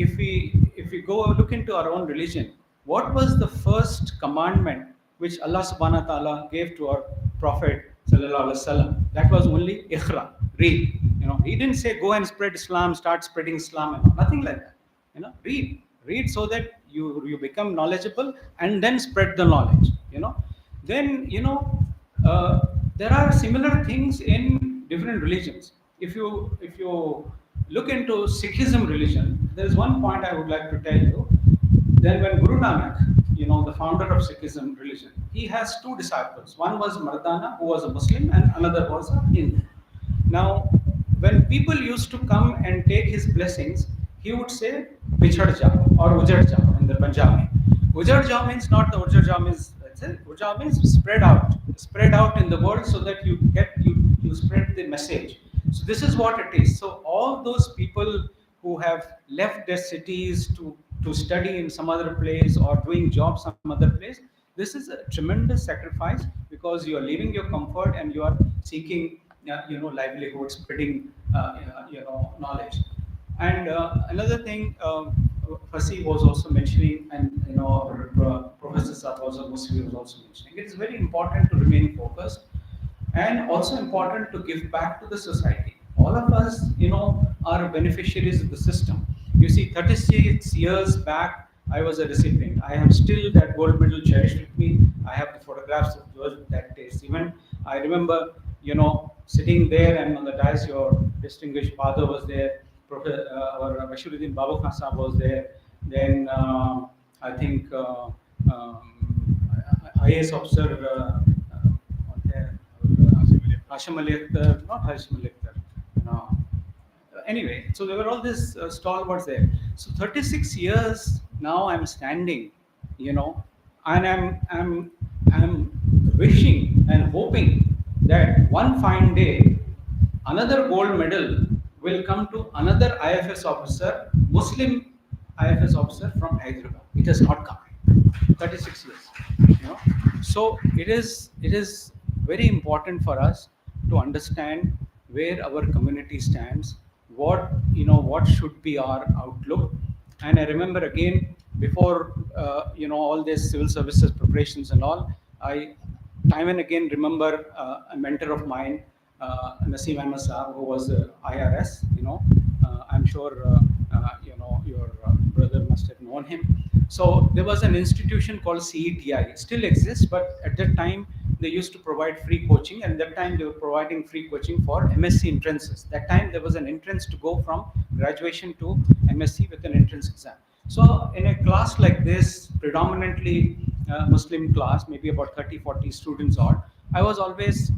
if we go look into our own religion, what was the first commandment which Allah subhanahu wa ta'ala gave to our Prophet sallallahu alaihi wasallam? That was only ikhra, read. He didn't say go and spread Islam, start spreading Islam, and all. Nothing like that. Read so that you become knowledgeable, and then spread the knowledge. Then there are similar things in different religions. If you look into Sikhism religion, there is one point I would like to tell you. Then when Guru Nanak, the founder of Sikhism religion, he has two disciples. One was Mardana, who was a Muslim, and another was a Hindu. Now, when people used to come and take his blessings, he would say Bichad Jao or Ujad Jao in the Punjabi. Ujad Jao means not the Ujad Jao means, Ujad means spread out in the world, so that you spread the message. So this is what it is. So all those people who have left their cities to study in some other place or doing job some other place, this is a tremendous sacrifice, because you are leaving your comfort and you are seeking livelihood, spreading knowledge. And another thing, Fasi was also mentioning, and Professor Saab also Muslim was also mentioning, it is very important to remain focused, and also important to give back to the society. All of us, are beneficiaries of the system. You see, 36 years back, I was a recipient. I have still that gold medal cherished with me. I have the photographs of that day's event. I remember, sitting there, and on the dais, your distinguished father was there. Our Bashiruddin Babu Khan Sahab was there. Then I think IAS officer. Hashim Ali Akhtar, not Hashim Ali Akhtar. No. Anyway, so there were all these stalwarts there. So 36 years now I'm standing, and I'm wishing and hoping that one fine day another gold medal will come to another IFS officer, Muslim IFS officer from Hyderabad. It has not come. 36 years. So it is very important for us to understand where our community stands, what should be our outlook. And I remember again, before all these civil services preparations and all, I time and again remember a mentor of mine, Naseem Ahmed Saab, who was IRS. I'm sure your brother must have known him. So there was an institution called CETI. It still exists, but at that time they used to provide free coaching, and that time they were providing free coaching for MSc entrances. That time there was an entrance to go from graduation to MSc with an entrance exam. So in a class like this, predominantly Muslim class, maybe about 30, 40 students odd, I was always,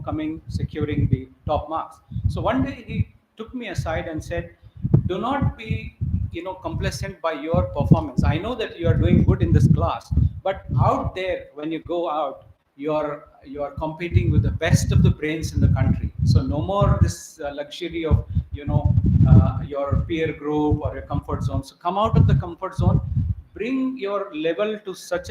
coming, securing the top marks. So one day he took me aside and said, do not be, complacent by your performance. I know that you are doing good in this class, but out there, when you go out, you're competing with the best of the brains in the country. So no more this luxury of, your peer group or your comfort zone. So come out of the comfort zone, bring your level to such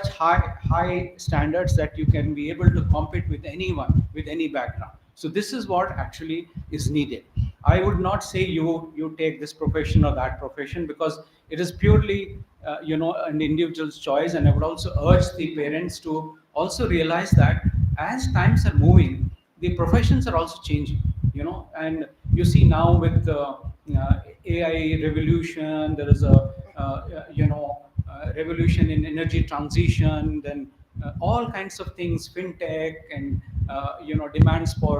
high standards that you can be able to compete with anyone with any background. So this is what actually is needed. I would not say you take this profession or that profession, because it is purely an individual's choice. And I would also urge the parents to also realize that as times are moving, the professions are also changing. And you see now with the AI revolution, there is a revolution in energy transition, then all kinds of things, fintech, and demands for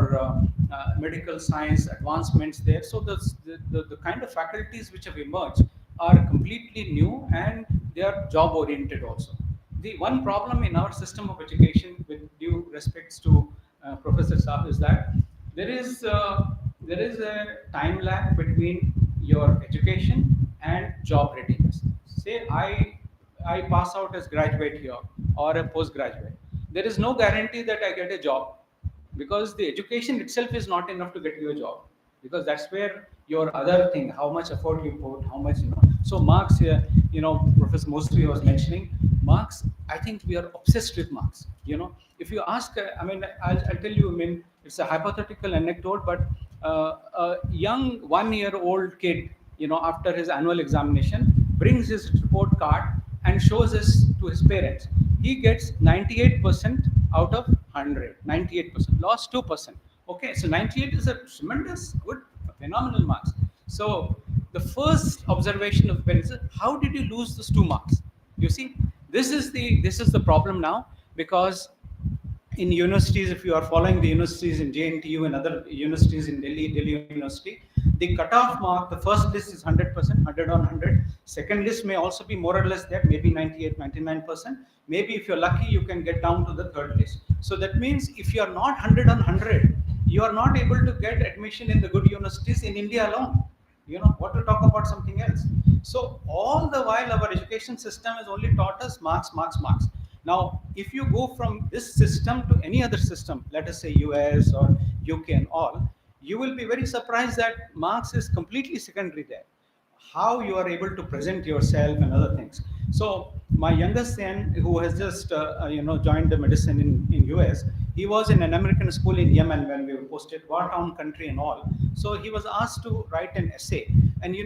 medical science advancements there. So the kind of faculties which have emerged are completely new, and they are job oriented also. the one problem in our system of education, with due respects to Professor Saab, is that there is a time lag between your education and job readiness. Say I pass out as graduate here or a postgraduate. There is no guarantee that I get a job, because the education itself is not enough to get you a job, because that's where your other thing, how much effort you put, how much, so marks here, Professor Mostri was mentioning marks. I think we are obsessed with marks. If you ask, I mean, I'll tell you, I mean, it's a hypothetical anecdote, but a young 1 year old kid, after his annual examination, brings his report card and shows this to his parents. He gets 98% out of 100. 98%, lost 2%. Okay, so 98 is a tremendous, good, phenomenal marks. So the first observation of the parents is, how did you lose those 2 marks? You see, this is the problem now, because in universities, if you are following the universities in JNTU and other universities in Delhi University, the cutoff mark, the first list is 100%, 100 on 100. Second list may also be more or less there, maybe 98, 99%. Maybe if you're lucky, you can get down to the third list. So that means if you are not 100 on 100, you are not able to get admission in the good universities in India alone. What to talk about something else. So all the while, our education system has only taught us marks, marks, marks. Now if you go from this system to any other system, let us say US or UK and all, you will be very surprised that marks is completely secondary there. How you are able to present yourself and other things. So my youngest son, who has just joined the medicine in US, he was in an American school in Yemen when we were posted, war town country and all. So he was asked to write an essay. And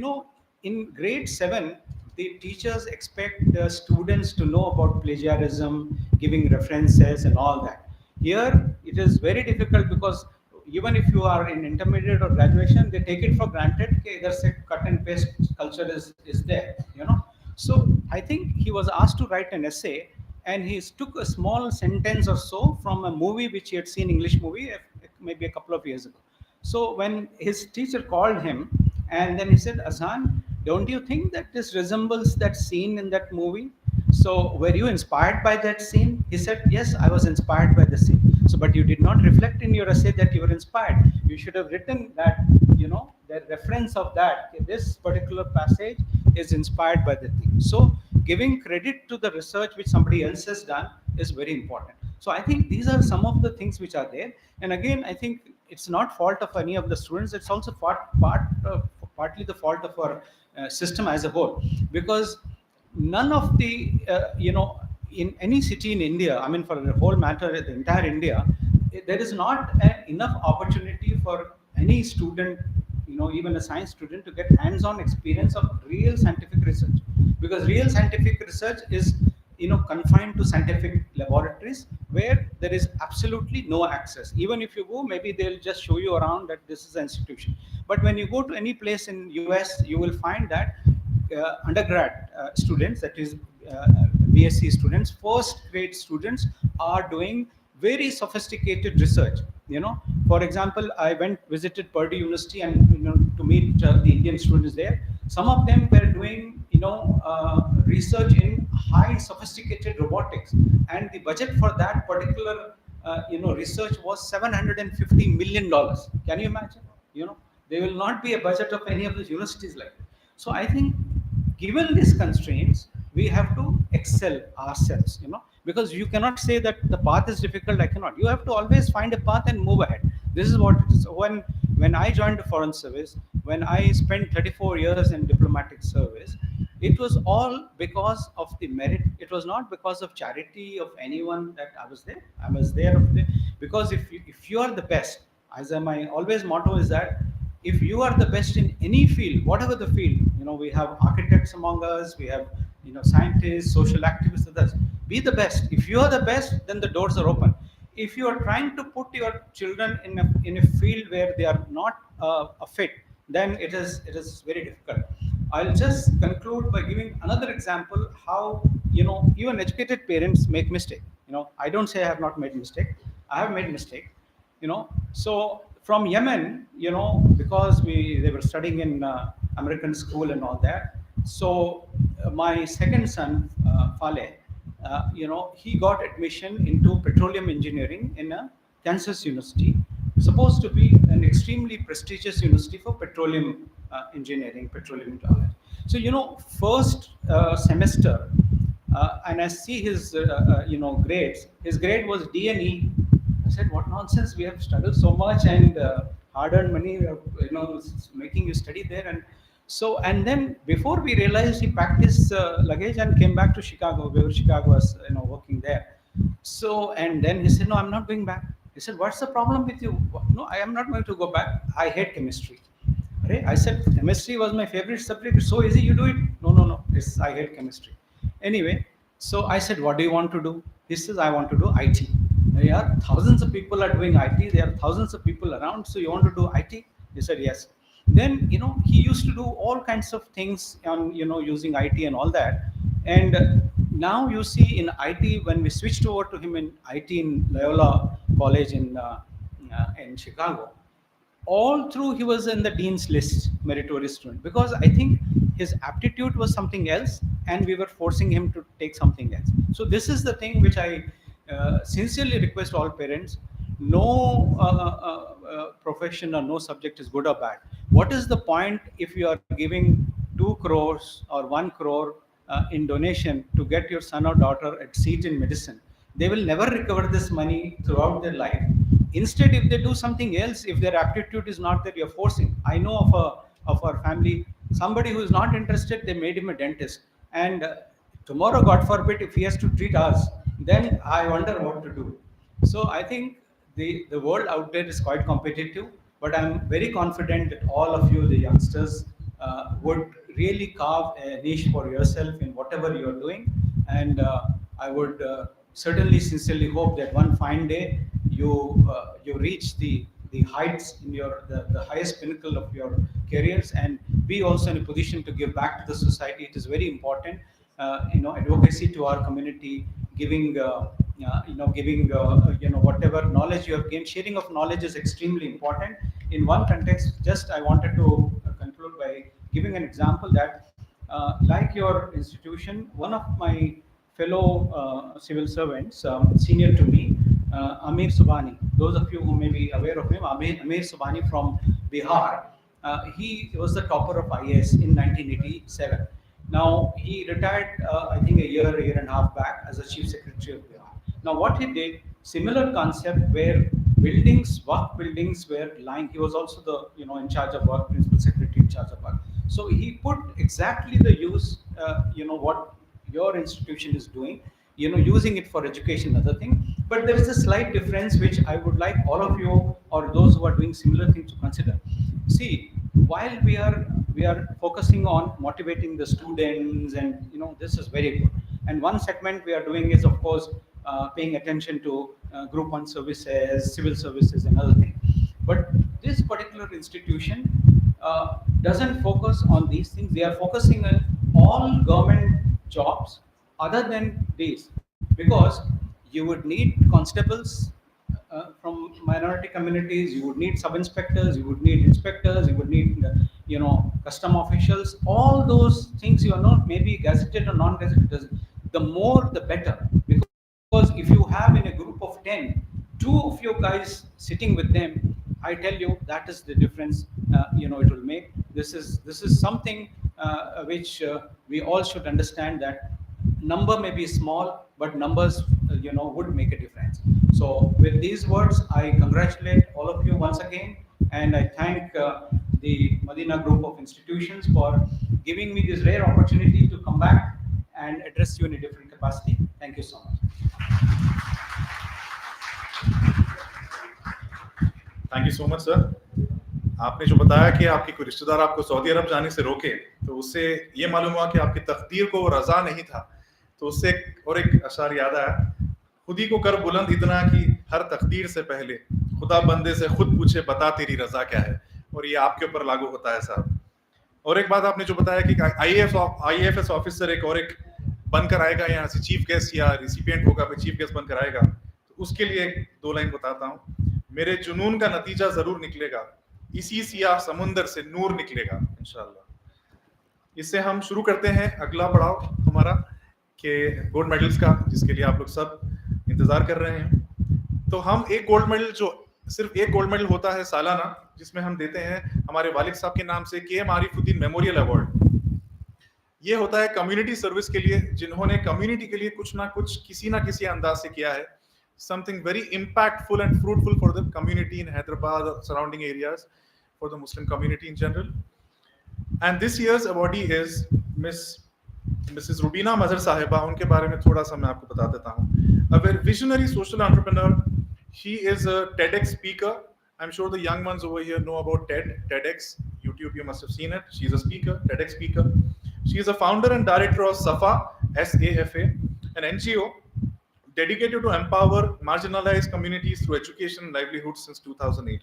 in grade 7, the teachers expect the students to know about plagiarism, giving references and all that. Here it is very difficult, because even if you are in intermediate or graduation, they take it for granted. Okay, there's a cut and paste culture is there. So I think he was asked to write an essay, and he took a small sentence or so from a movie which he had seen, English movie, maybe a couple of years ago. So when his teacher called him, and then he said, Azhan, don't you think that this resembles that scene in that movie? So were you inspired by that scene? He said, yes, I was inspired by the scene. So, but you did not reflect in your essay that you were inspired. You should have written that, the reference of that, okay, this particular passage is inspired by the thing. So giving credit to the research which somebody else has done is very important. So I think these are some of the things which are there. And again, I think it's not fault of any of the students. It's also partly the fault of our system as a whole, because none of the in any city in India, I mean, for the whole matter, the entire India, there is not enough opportunity for any student, even a science student, to get hands-on experience of real scientific research, because real scientific research is confined to scientific laboratories where there is absolutely no access. Even if you go, maybe they'll just show you around that this is an institution. But when you go to any place in US, you will find that undergrad students, that is BSc students, first grade students, are doing very sophisticated research. For example, I went visited Purdue University, and to meet the Indian students there. Some of them were doing research in high sophisticated robotics, and the budget for that particular research was $750 million. Can you imagine? There will not be a budget of any of the universities like that. So I think, given these constraints, we have to excel ourselves, because you cannot say that the path is difficult, I cannot. You have to always find a path and move ahead. This is what it is. When I joined the foreign service, when I spent 34 years in diplomatic service, it was all because of the merit. It was not because of charity of anyone that I was there. I was there because if you are the best, as my always motto is that, if you are the best in any field, whatever the field, we have architects among us, we have scientists, social activists, others. Be the best. If you are the best, then the doors are open. If you are trying to put your children in a field where they are not a fit, then it is very difficult. I'll just conclude by giving another example how even educated parents make mistake. I don't say I have not made mistake. I have made mistake. So from Yemen, because they were studying in American school and all that. So my second son, Faleh, he got admission into petroleum engineering in a Kansas University, supposed to be an extremely prestigious university for petroleum engineering, petroleum technology. So, first semester, and I see his, grades. His grade was D&E. I said, "What nonsense! We have struggled so much and hard-earned money, making you study there." And then before we realized, he packed his luggage and came back to Chicago. We were Chicago was, working there. So, and then he said, "No, I'm not going back." He said, "What's the problem with you?" "No, I am not going to go back. I hate chemistry." I said, "Chemistry was my favorite subject. It's so easy. You do it." "No, no, no. I hate chemistry." Anyway, so I said, "What do you want to do?" He says, "I want to do IT." There are thousands of people are doing IT. There are thousands of people around. So you want to do IT? He said, "Yes." Then, he used to do all kinds of things on, using IT and all that. And now you see in IT, when we switched over to him in IT in Loyola College in Chicago, all through he was in the dean's list, meritorious student, because I think his aptitude was something else and we were forcing him to take something else. So this is the thing which I sincerely request all parents. No profession or no subject is good or bad. What is the point if you are giving 2 crores or 1 crore in donation to get your son or daughter a seat in medicine? They will never recover this money throughout their life. Instead, if they do something else, if their aptitude is not that, you're forcing. I know of our family, somebody who is not interested, they made him a dentist. And tomorrow, God forbid, if he has to treat us, then I wonder what to do. So I think the world out there is quite competitive, but I'm very confident that all of you, the youngsters, would really carve a niche for yourself in whatever you're doing. And I would certainly sincerely hope that one fine day you reach the heights in the highest pinnacle of your careers and be also in a position to give back to the society. It is very important. Advocacy to our community, giving whatever knowledge you have gained. Sharing of knowledge is extremely important. In one context, just I wanted to conclude by giving an example that, like your institution, one of my fellow civil servants, senior to me, Amir Subhani. Those of you who may be aware of him, Amir Subhani from Bihar. He was the topper of IAS in 1987. Now he retired, I think a year and a half back as a chief secretary of Bihar. Now what he did, similar concept where work buildings were lying. He was also the in charge of work, principal secretary in charge of work. So he put exactly the use, what your institution is doing, using it for education, other thing. But there is a slight difference which I would like all of you or those who are doing similar things to consider. See, while we are focusing on motivating the students, and this is very good. And one segment we are doing is, of course, paying attention to group 1 services, civil services, and other things. But this particular institution doesn't focus on these things. They are focusing on all government jobs other than these, because you would need constables from minority communities, you would need sub inspectors, you would need inspectors, you would need custom officials. All those things, you are not maybe gazetted or non-gazetted. The more the better, because if you have in a group of 10 2 of your guys sitting with them, I tell you that is the difference. It will make. This is something which we all should understand, that number may be small, but numbers would make a difference. So with these words, I congratulate all of you once again, and I thank the Madina group of institutions for giving me this rare opportunity to come back and address you in a different capacity. Thank you so much. Thank you so much sir. आपने जो बताया कि आपके कोई रिश्तेदार आपको Saudi अरब जाने से रोके, तो उससे ये मालूम हुआ कि आपकी तकदीर को वो रजा नहीं था। तो उससे और एक अशार याद आया, खुद ही को कर बुलंद इतना कि हर तकदीर से पहले खुदा बंदे से खुद पूछे बता तेरी रजा क्या है। और ये आपके ऊपर लागू होता है साहब। और एक बात आपने जो बताया कि आईएफएस ऑफिसर एक बनकर आएगा यहाँ से, चीफ गेस्ट या रिसिपिएंट होगा, फिर चीफ गेस्ट बनकर आएगा, तो उसके लिए 2 लाइन बताता हूँ। मेरे जुनून का नतीजा जरूर निकलेगा, इसी सियाह समुंदर से नूर निकलेगा इंशाल्लाह। इससे हम शुरू करते हैं अगला पड़ाव हमारा। के गोल्ड मेडल्स का, जिसके लिए आप लोग सब इंतजार कर रहे हैं। तो हम एक गोल्ड मेडल, जो सिर्फ एक गोल्ड मेडल होता है सालाना, जिसमें हम देते हैं हमारे वालिद साहब के नाम से के एम आरिफुद्दीन मेमोरियल अवार्ड। ये होता है कम्युनिटी सर्विस के लिए, जिन्होंने कम्युनिटी के लिए कुछ ना कुछ किसी ना किसी अंदाज से किया है, something very impactful and fruitful for the community in Hyderabad or surrounding areas, for the Muslim community in general. And this year's awardee is Mrs. Rubina Mazhar Sahiba. उनके बारे में थोड़ा सा मैं आपको बता देता हूँ. A very visionary social entrepreneur. She is a TEDx speaker. I'm sure the young ones over here know about TEDx, YouTube. You must have seen it. She's a speaker, TEDx speaker. She is a founder and director of SAFA, SAFA, an NGO dedicated to empower marginalized communities through education and livelihood since 2008.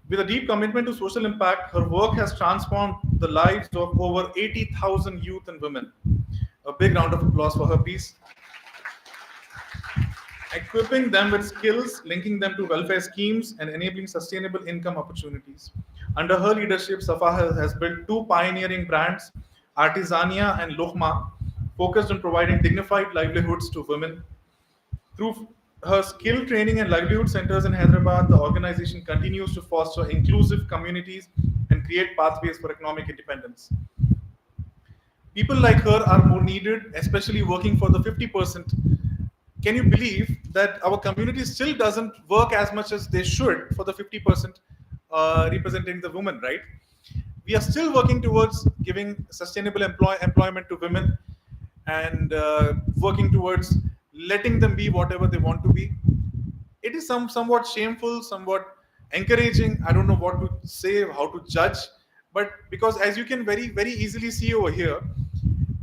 With a deep commitment to social impact, her work has transformed the lives of over 80,000 youth and women. A big round of applause for her, please. Equipping them with skills, linking them to welfare schemes, and enabling sustainable income opportunities. Under her leadership, Safa has built two pioneering brands, Artisania and Lohma, focused on providing dignified livelihoods to women. Through her skill training and livelihood centers in Hyderabad, the organization continues to foster inclusive communities and create pathways for economic independence. People like her are more needed, especially working for the 50%. Can you believe that our community still doesn't work as much as they should for the 50% representing the women, right? We are still working towards giving sustainable employment to women, and working towards letting them be whatever they want to be. It is somewhat shameful, somewhat encouraging. I don't know what to say, how to judge, but because as you can very easily see over here,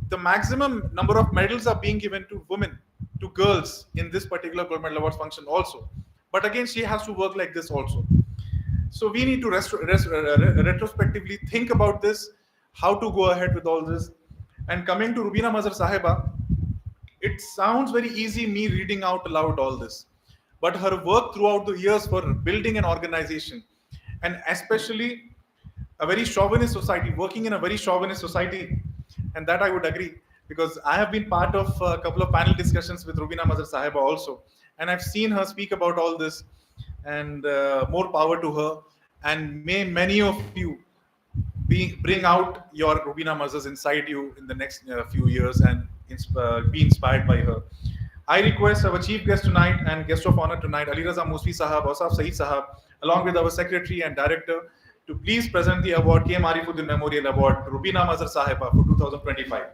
the maximum number of medals are being given to women, to girls in this particular gold medal awards function also. But again, she has to work like this also. So we need to retrospectively think about this, how to go ahead with all this. And coming to Rubina Mazhar Sahiba, it sounds very easy me reading out aloud all this, but her work throughout the years for building an organization, and especially a very chauvinist society, working in a very chauvinist society, and that I would agree, because I have been part of a couple of panel discussions with Rubina Mazhar Sahiba also, and I've seen her speak about all this, and more power to her, and may many of you bring out your Rubina Mazhars inside you in the next few years, and be inspired by her. I request our chief guest tonight and guest of honor tonight, Ali Raza Musfi Sahab, Osaf Saeed Sahab, along with our secretary and director, to please present the award, K. Marifuddin Memorial Award, to Rubina Mazhar Sahiba for 2025.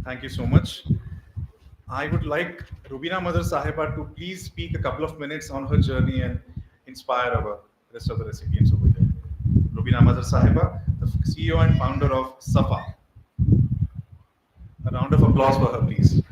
Thank you so much. I would like Rubina Mother Sahiba to please speak a couple of minutes on her journey and inspire our rest of the recipients over here. Rubina Mother Sahiba, the CEO and founder of SAFA. A round of applause for her, please.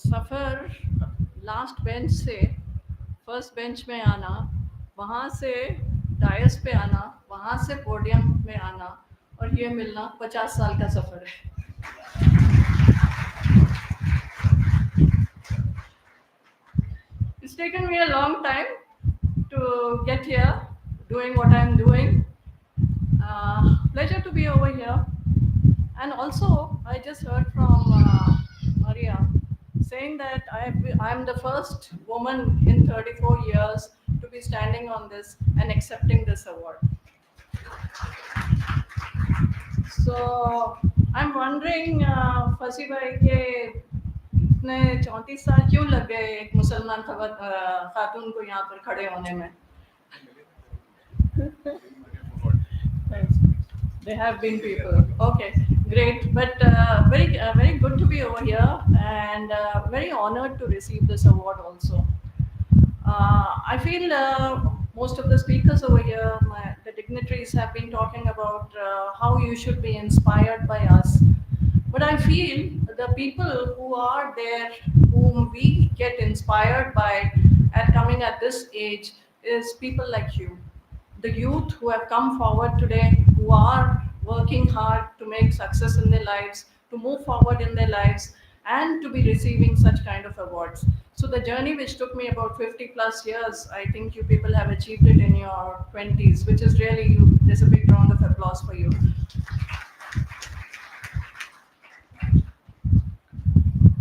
Suffer last bench से first bench में आना, वहाँ से DISE पे आना, वहाँ से podium में आना और ये मिलना 50 साल का सफ़र है. It's taken me a long time to get here, doing what I'm doing. Pleasure to be over here. And also, I just heard from Maria saying that I'm the first woman in 34 years to be standing on this and accepting this award. So I'm wondering, फसी भाई के इतने 34 साल क्यों लग गए एक मुसलमान खातून को यहाँ पर खड़े होने में? There have been people. Okay, great. But very good to be over here and very honored to receive this award also. I feel most of the speakers over here, the dignitaries have been talking about how you should be inspired by us. But I feel the people who are there, whom we get inspired by at coming at this age, is people like you. The youth who have come forward today, who are working hard to make success in their lives, to move forward in their lives, and to be receiving such kind of awards. So the journey which took me about 50 plus years, I think you people have achieved it in your 20s, which is really, there's a big round of applause for you.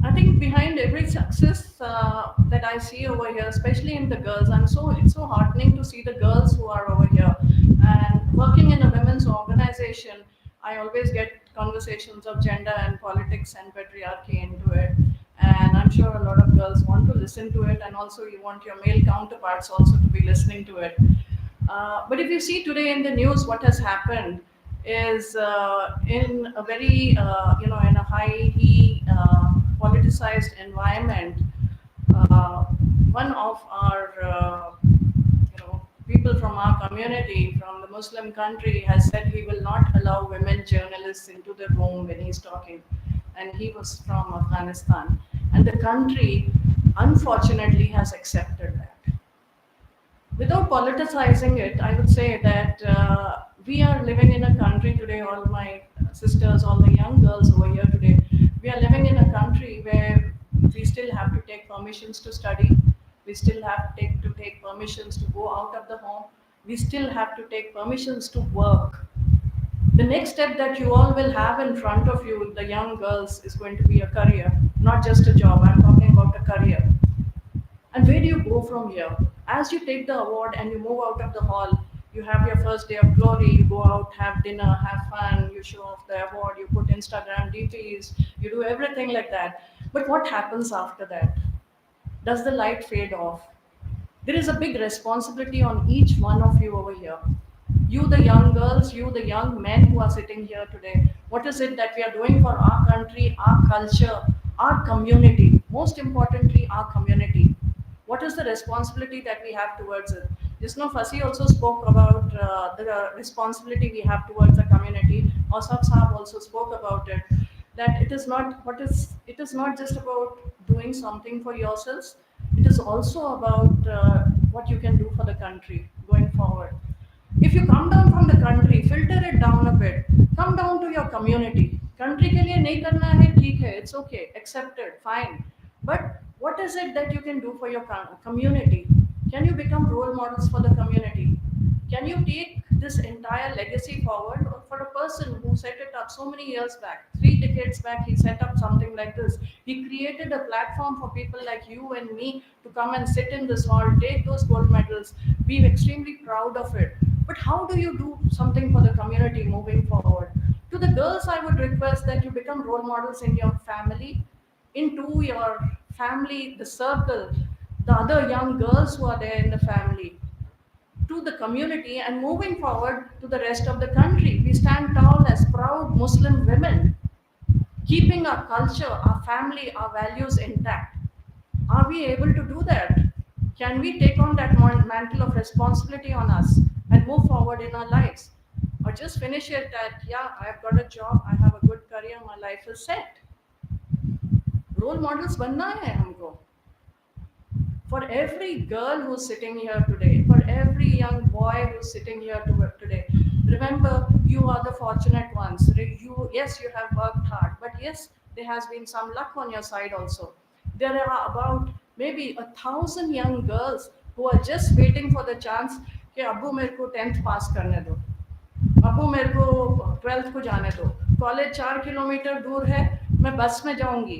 I think behind every success that I see over here, especially in the girls, it's so heartening to see the girls who are over here. And working in a women's organization, I always get conversations of gender and politics and patriarchy into it. And I'm sure a lot of girls want to listen to it, and also you want your male counterparts also to be listening to it. But if you see today in the news, what has happened is in a very, in a highly politicized environment, one of our, people from our community, from the Muslim country, has said he will not allow women journalists into the room when he's talking. And he was from Afghanistan. And the country, unfortunately, has accepted that. Without politicizing it, I would say that we are living in a country today, all my sisters, all the young girls over here today, we are living in a country where we still have to take permissions to study, we still have to take permissions to go out of the home, we still have to take permissions to work. The next step that you all will have in front of you, the young girls, is going to be a career, not just a job. I'm talking about a career. And where do you go from here? As you take the award and you move out of the hall, you have your first day of glory, you go out, have dinner, have fun, you show off the award, you put Instagram DPs, you do everything like that. But what happens after that? Does the light fade off? There is a big responsibility on each one of you over here. You, the young girls, you, the young men who are sitting here today, what is it that we are doing for our country, our culture, our community? Most importantly, our community. What is the responsibility that we have towards it? Just now, Fasi also spoke about the responsibility we have towards the community. Osaf Saab also spoke about it. That it is not just about doing something for yourselves. It is also about what you can do for the country going forward. If you come down from the country, filter it down a bit. Come down to your community. Country के लिए नहीं करना है, ठीक है, it's okay, accepted, fine. But what is it that you can do for your community? Can you become role models for the community? Can you take this entire legacy forward? Or for a person who set it up so many years back, 3 decades back, he set up something like this. He created a platform for people like you and me to come and sit in this hall, take those gold medals, be extremely proud of it. But how do you do something for the community moving forward? To the girls, I would request that you become role models in your family, into your family, the circle, the other young girls who are there in the family, to the community, and moving forward to the rest of the country. We stand tall as proud Muslim women, keeping our culture, our family, our values intact. Are we able to do that? Can we take on that mantle of responsibility on us and move forward in our lives? Or just finish it at, yeah, I've got a job, I have a good career, my life is set. Role models बनना है हमको. For every girl who's sitting here today, for every young boy who's sitting here today, remember, you are the fortunate ones. You, yes, you have worked hard, but yes, there has been some luck on your side also. There are about maybe 1,000 young girls who are just waiting for the chance कि अब्बू मेरे को 10th पास करने दो, अब्बू मेरे को 12th को जाने दो, कॉलेज 4 किलोमीटर दूर है, मैं बस में जाऊंगी.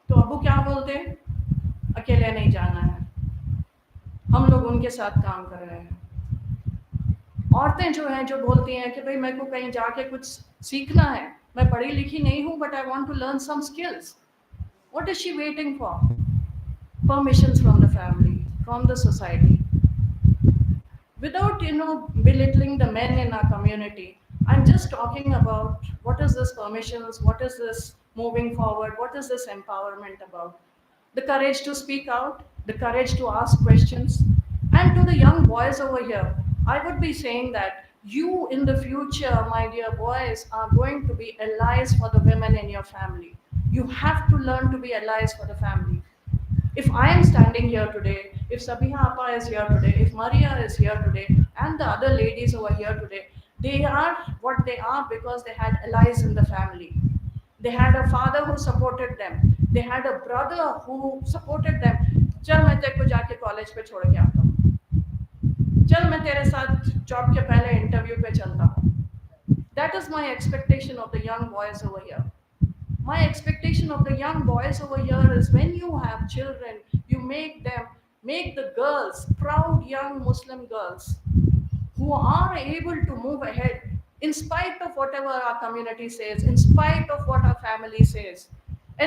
तो अब्बू क्या बोलते हैं? अकेले नहीं जाना है. हम लोग उनके साथ काम कर रहे हैं. औरतें जो हैं, जो बोलती हैं कि भाई मेरे को कहीं जाके कुछ सीखना है, मैं पढ़ी लिखी नहीं हूँ, but I want to learn some skills. What is she waiting for? Permissions from the family, from the society. Without belittling the men in our community, I'm just talking about what is this permissions, what is this moving forward, what is this empowerment about. The courage to speak out, the courage to ask questions. And to the young boys over here, I would be saying that you in the future, my dear boys, are going to be allies for the women in your family. You have to learn to be allies for the family. If I am standing here today, if Sabiha Appa is here today, if Maria is here today, and the other ladies over here today, they are what they are because they had allies in the family. They had a father who supported them. They had a brother who supported them. चल मैं तेरे को जाके college पे छोड़ के आता हूँ. चल मैं तेरे साथ जॉब के पहले इंटरव्यू पे चलता हूँ. That is my expectation of the young boys over here. My expectation of the young boys over here is when you have children, you make the girls, proud young Muslim girls, who are able to move ahead in spite of whatever our community says, in spite of what our family says.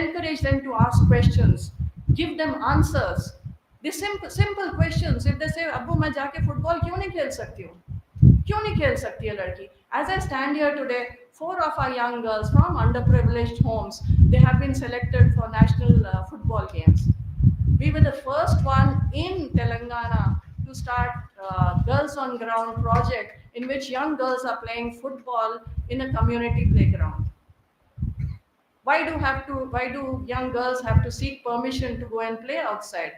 Encourage them to ask questions, give them answers. The simple questions. If they say, Abbu, मैं जाके football क्यों नहीं खेल सकती हूँ? क्यों नहीं खेल सकती है लड़की? As I stand here today, 4 of our young girls from underprivileged homes, they have been selected for national football games. We were the first one in Telangana to start Girls on Ground project, in which young girls are playing football in a community playground. Why do young girls have to seek permission to go and play outside?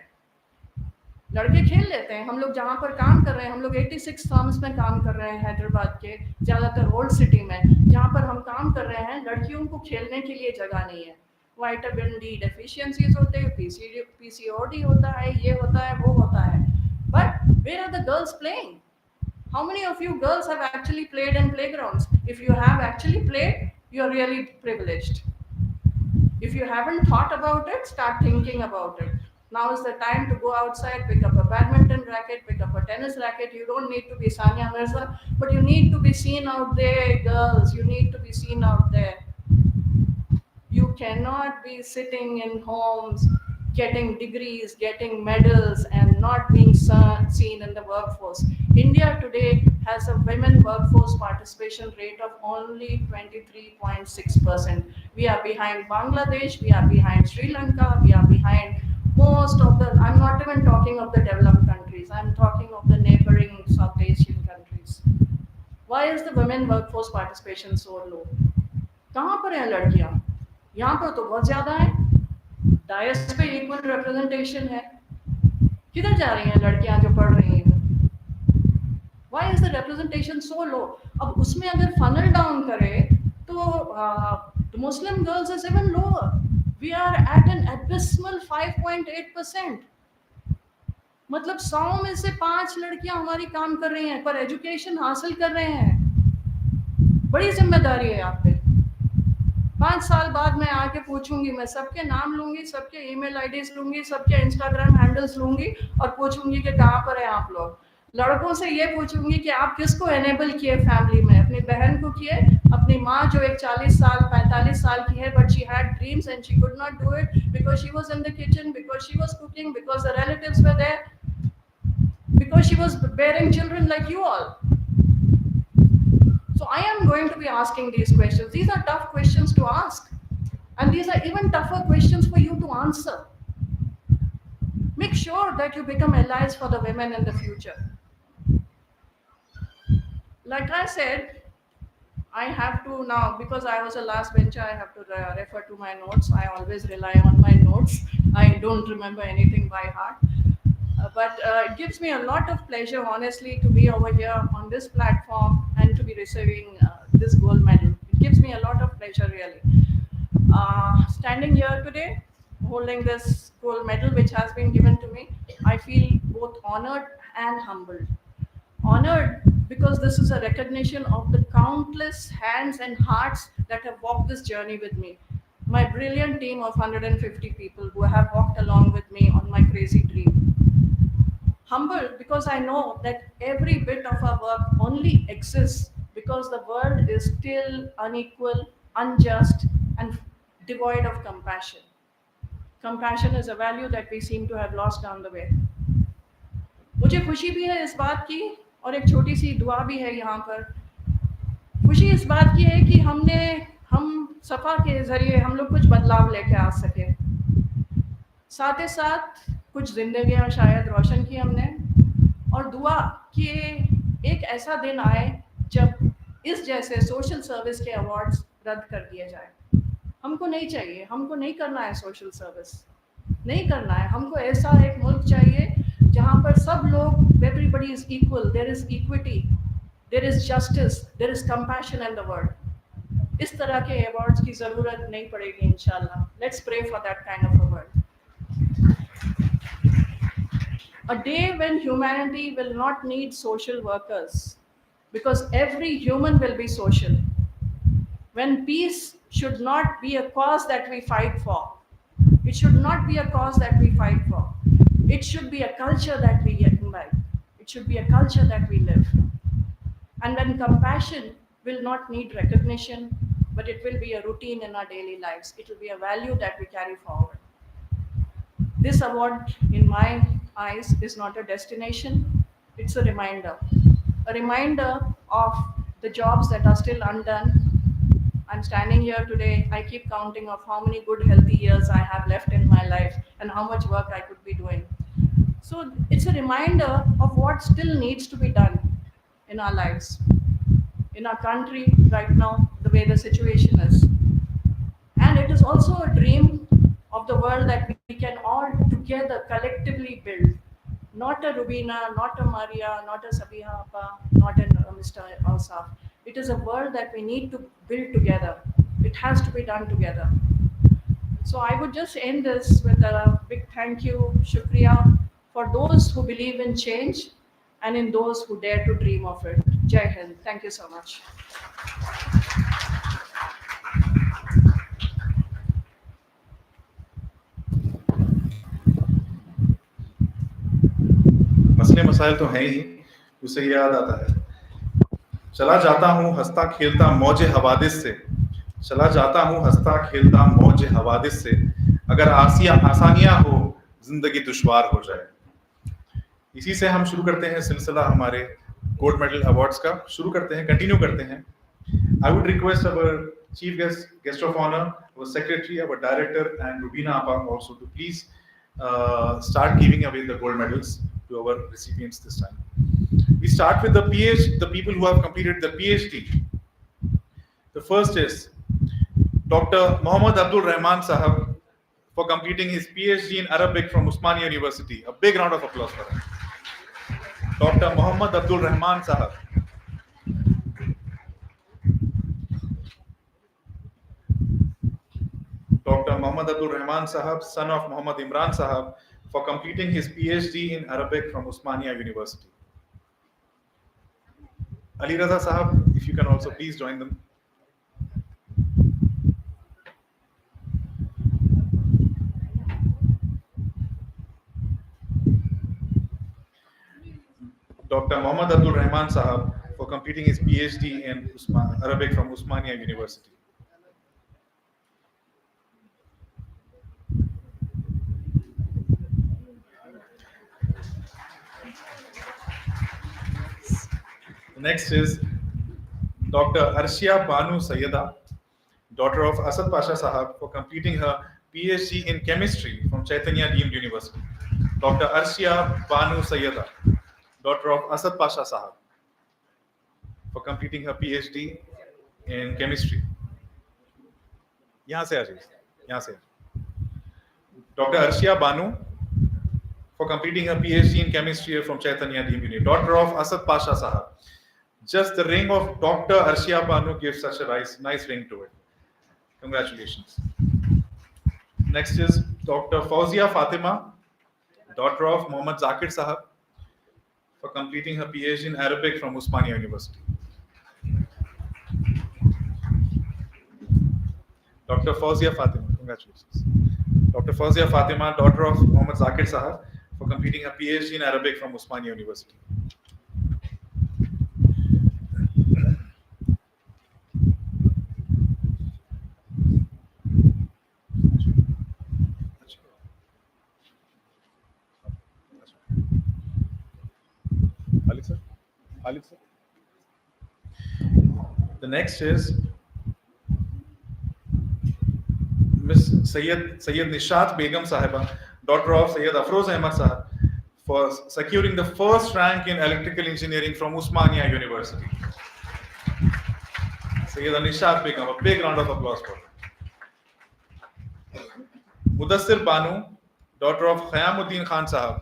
लड़के खेल लेते हैं. हम लोग जहाँ पर काम कर रहे हैं, हम लोग 86 फर्म्स में काम कर रहे हैं हैदराबाद के ज़्यादातर ओल्ड सिटी में. जहाँ पर हम काम कर रहे हैं, लड़कियों को खेलने के लिए जगह नहीं है. विटामिन डी डेफिशिएंसीज होते हैं, पीसीओडी होता है, ये होता है, वो होता है. But where are the girls playing? How many of you girls have actually played in playgrounds? If you have actually played, you are really privileged. If you haven't thought about it, start thinking about it. Now is the time to go outside, pick up a badminton racket, pick up a tennis racket. You don't need to be Sania Mirza, but you need to be seen out there, girls. You need to be seen out there. You cannot be sitting in homes, getting degrees, getting medals, and not being seen in the workforce. India today has a women workforce participation rate of only 23.6%. We are behind Bangladesh, we are behind Sri Lanka, we are behind most of the, I'm not even talking of the developed countries, I'm talking of the neighboring South Asian countries. Why is the women workforce participation so low? कहाँ पर हैं लड़कियाँ? यहाँ पर तो बहुत ज़्यादा है. डायस पे इक्वल रिप्रेजेंटेशन है. किधर जा रही हैं लड़कियाँ जो पढ़ रही हैं? Why is the representation so low? अब उसमें अगर funnel down करें तो the Muslim girls is even lower. We are at an abysmal 5.8%. मतलब 100 में से 5 लड़कियां हमारी काम कर रही हैं, पर एजुकेशन हासिल कर रहे हैं. बड़ी जिम्मेदारी है आप पे. 5 साल बाद मैं आके पूछूंगी, मैं सबके नाम लूंगी, सबके ईमेल आईडीज लूंगी, सबके इंस्टाग्राम हैंडल्स लूंगी और पूछूंगी कि कहाँ पर है आप लोग. लड़कों से ये पूछूंगी कि आप किसको एनेबल किए फैमिली में, अपनी बहन को किए, अपनी माँ जो एक 40 साल 45 साल की है, but she had dreams and she could not do it because she was in the kitchen, because she was cooking, because the relatives were there, because she was bearing children like you all. So I am going to be asking these questions. These are tough questions to ask, and these are even tougher questions for you to answer. Make sure that you become allies for the women in the future. Like I said, I have to now, because I was a last bencher, I have to refer to my notes. I always rely on my notes. I don't remember anything by heart. But it gives me a lot of pleasure, honestly, to be over here on this platform and to be receiving this gold medal. It gives me a lot of pleasure, really. Standing here today, holding this gold medal which has been given to me, I feel both honored and humbled. Honored because this is a recognition of the countless hands and hearts that have walked this journey with me. My brilliant team of 150 people who have walked along with me on my crazy dream. Humbled because I know that every bit of our work only exists because the world is still unequal, unjust, and devoid of compassion. Compassion is a value that we seem to have lost down the way. मुझे खुशी भी है इस बात की, और एक छोटी सी दुआ भी है यहाँ पर। खुशी इस बात की है कि हम सफा के जरिए हम लोग कुछ बदलाव लेके आ सके, साथ ही साथ कुछ जिंदगियां शायद रोशन की हमने, और दुआ कि एक ऐसा दिन आए जब इस जैसे सोशल सर्विस के अवार्ड्स रद्द कर दिए जाए। हमको नहीं चाहिए, हमको नहीं करना है सोशल सर्विस, नहीं करना है। हमको ऐसा एक मुल्क चाहिए जहाँ पर सब लोग, everybody is equal, there is equity, there is justice, there is compassion in the world. इस तरह के अवार्ड्स की ज़रूरत नहीं पड़ेगी इंशाल्लाह। Let's pray for that kind of a world. A day when humanity will not need social workers, because every human will be social. When peace should not be a cause that we fight for. It should not be a cause that we fight for. It should be a culture that we imbibe. It should be a culture that we live. And when compassion will not need recognition, but it will be a routine in our daily lives. It will be a value that we carry forward. This award, in my eyes, is not a destination, it's a reminder. A reminder of the jobs that are still undone. I'm standing here today, I keep counting of how many good, healthy years I have left in my life and how much work I could be doing. So it's a reminder of what still needs to be done in our lives, in our country right now, the way the situation is. And it is also a dream of the world that we can all together collectively build. Not a Rubina, not a Maria, not a Sabiha Appa, not a Mr. Asaf. It is a world that we need to build together. It has to be done together. So I would just end this with a big thank you, Shukriya, for those who believe in change and in those who dare to dream of it. Jai Hind. Thank you so much. मसले मसाइल तो हैं ही, उससे याद आता है, चला जाता हूँ हंसता खेलता मौज हवादिस से, चला जाता हूँ हंसता खेलता मौज हवादिस से, अगर आसानियां हो जिंदगी दुश्वार हो जाए। इसी से हम शुरू करते हैं सिलसिला हमारे गोल्ड मेडल अवार्ड्स का। शुरू करते हैं, कंटिन्यू करते हैं। I would request our chief guest of honour, our secretary, our director and Rubina आपा also to please start giving away the gold medals to our recipients this time. We start with the people who have completed the PhD. The first is Dr. Mohammad Abdul Rahman Sahab for completing his PhD in Arabic from Osmania University. A big round of applause for him. Dr. Mohammad Abdul Rahman Sahab. Dr. Mohammad Abdul Rahman Sahab, son of Muhammad Imran Sahab, for completing his PhD in Arabic from Osmania University. Ali Raza Sahab, if you can also please join them. Dr. Mohammad Abdul Rahman Sahab for completing his PhD in Arabic from Usmania University. The next is Dr. Arshia Banu Sayyeda, daughter of Asad Pasha Sahab, for completing her PhD in chemistry from Chaitanya Deemed University. Dr. Arshia Banu Sayyeda, daughter of Asad Pasha Sahab, for completing her PhD in chemistry. यहाँ से आ जाइए, यहाँ से. Dr. Arshia Banu, for completing her PhD in chemistry from Chaitanya Deemed University, daughter of Asad Pasha Sahab. Just the ring of Dr. Arshia Banu gives such a nice ring to it. Congratulations. Next is Dr. Fauzia Fatima, daughter of Muhammad Zakir Sahab, for completing her PhD in Arabic from Usmania University. Dr. Fauzia Fatima, congratulations. Dr. Fauzia Fatima, daughter of Muhammad Zakir Sahab, for completing her PhD in Arabic from Usmania University. Khalid sir. The next is Miss Sayyid Nishat Begum Sahiba, daughter of Sayyid Afroz Ahmad Sahab, for securing the first rank in electrical engineering from Usmania University. Sayyida Nishat Begum, a big round of applause for her. Mudassir Banu, daughter of Khayamuddin Khan Sahab,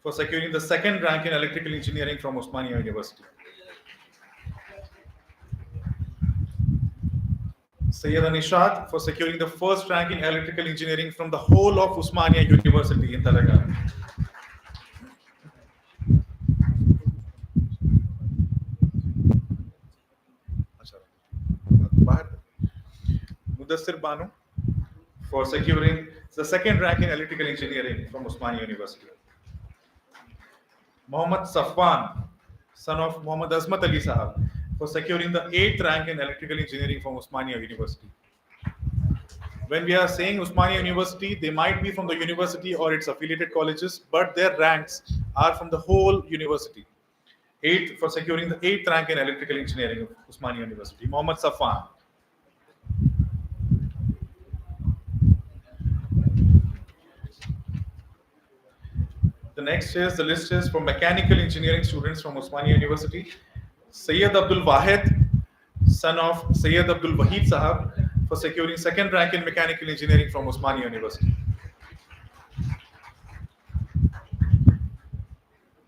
for securing the second rank in electrical engineering from Usmania University. Sayyida Nishat for securing the first rank in electrical engineering from the whole of Usmania University in Telangana. Mudassir Banu for securing the second rank in electrical engineering from Usmania University. Muhammad Safwan, son of Muhammad Azmat Ali Sahab, for securing the 8th rank in electrical engineering from Usmania University. When we are saying Usmania University, they might be from the university or its affiliated colleges, but their ranks are from the whole university. 8th for securing the 8th rank in electrical engineering of Usmania University, Muhammad Safwan. The next is the list is for mechanical engineering students from Usmania University. Sayyid Abdul Wahid, son of Sayyid Abdul Wahid Sahab, for securing second rank in mechanical engineering from Usmania University.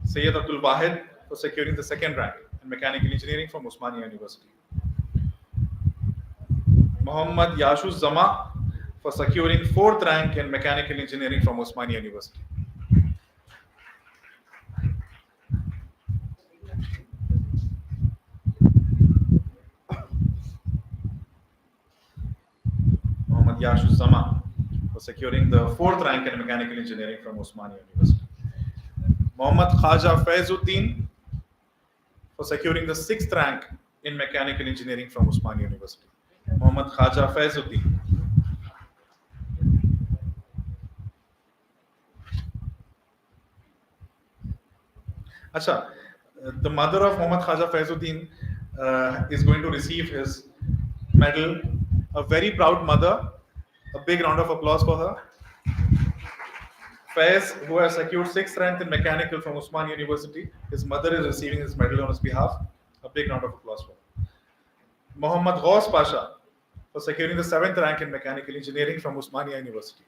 Sayyid Abdul Wahid for securing the second rank in mechanical engineering from Usmania University. Muhammad Yashu Zama for securing 4th rank in mechanical engineering from Usmania University. Muhammad Yashu Zama for securing the 4th rank in mechanical engineering from Usmania University. Muhammad Khaja Faizuddin for securing the 6th rank in mechanical engineering from Usmania University. Muhammad Khaja Faizuddin. Acha, the mother of Muhammad Khaja Faizuddin is going to receive his medal. A very proud mother. A big round of applause for her. Faiz, who has secured 6th rank in mechanical from Usmania University, his mother is receiving his medal on his behalf. A big round of applause for her. Muhammad Ghaus Pasha for securing the 7th rank in mechanical engineering from Usmania University.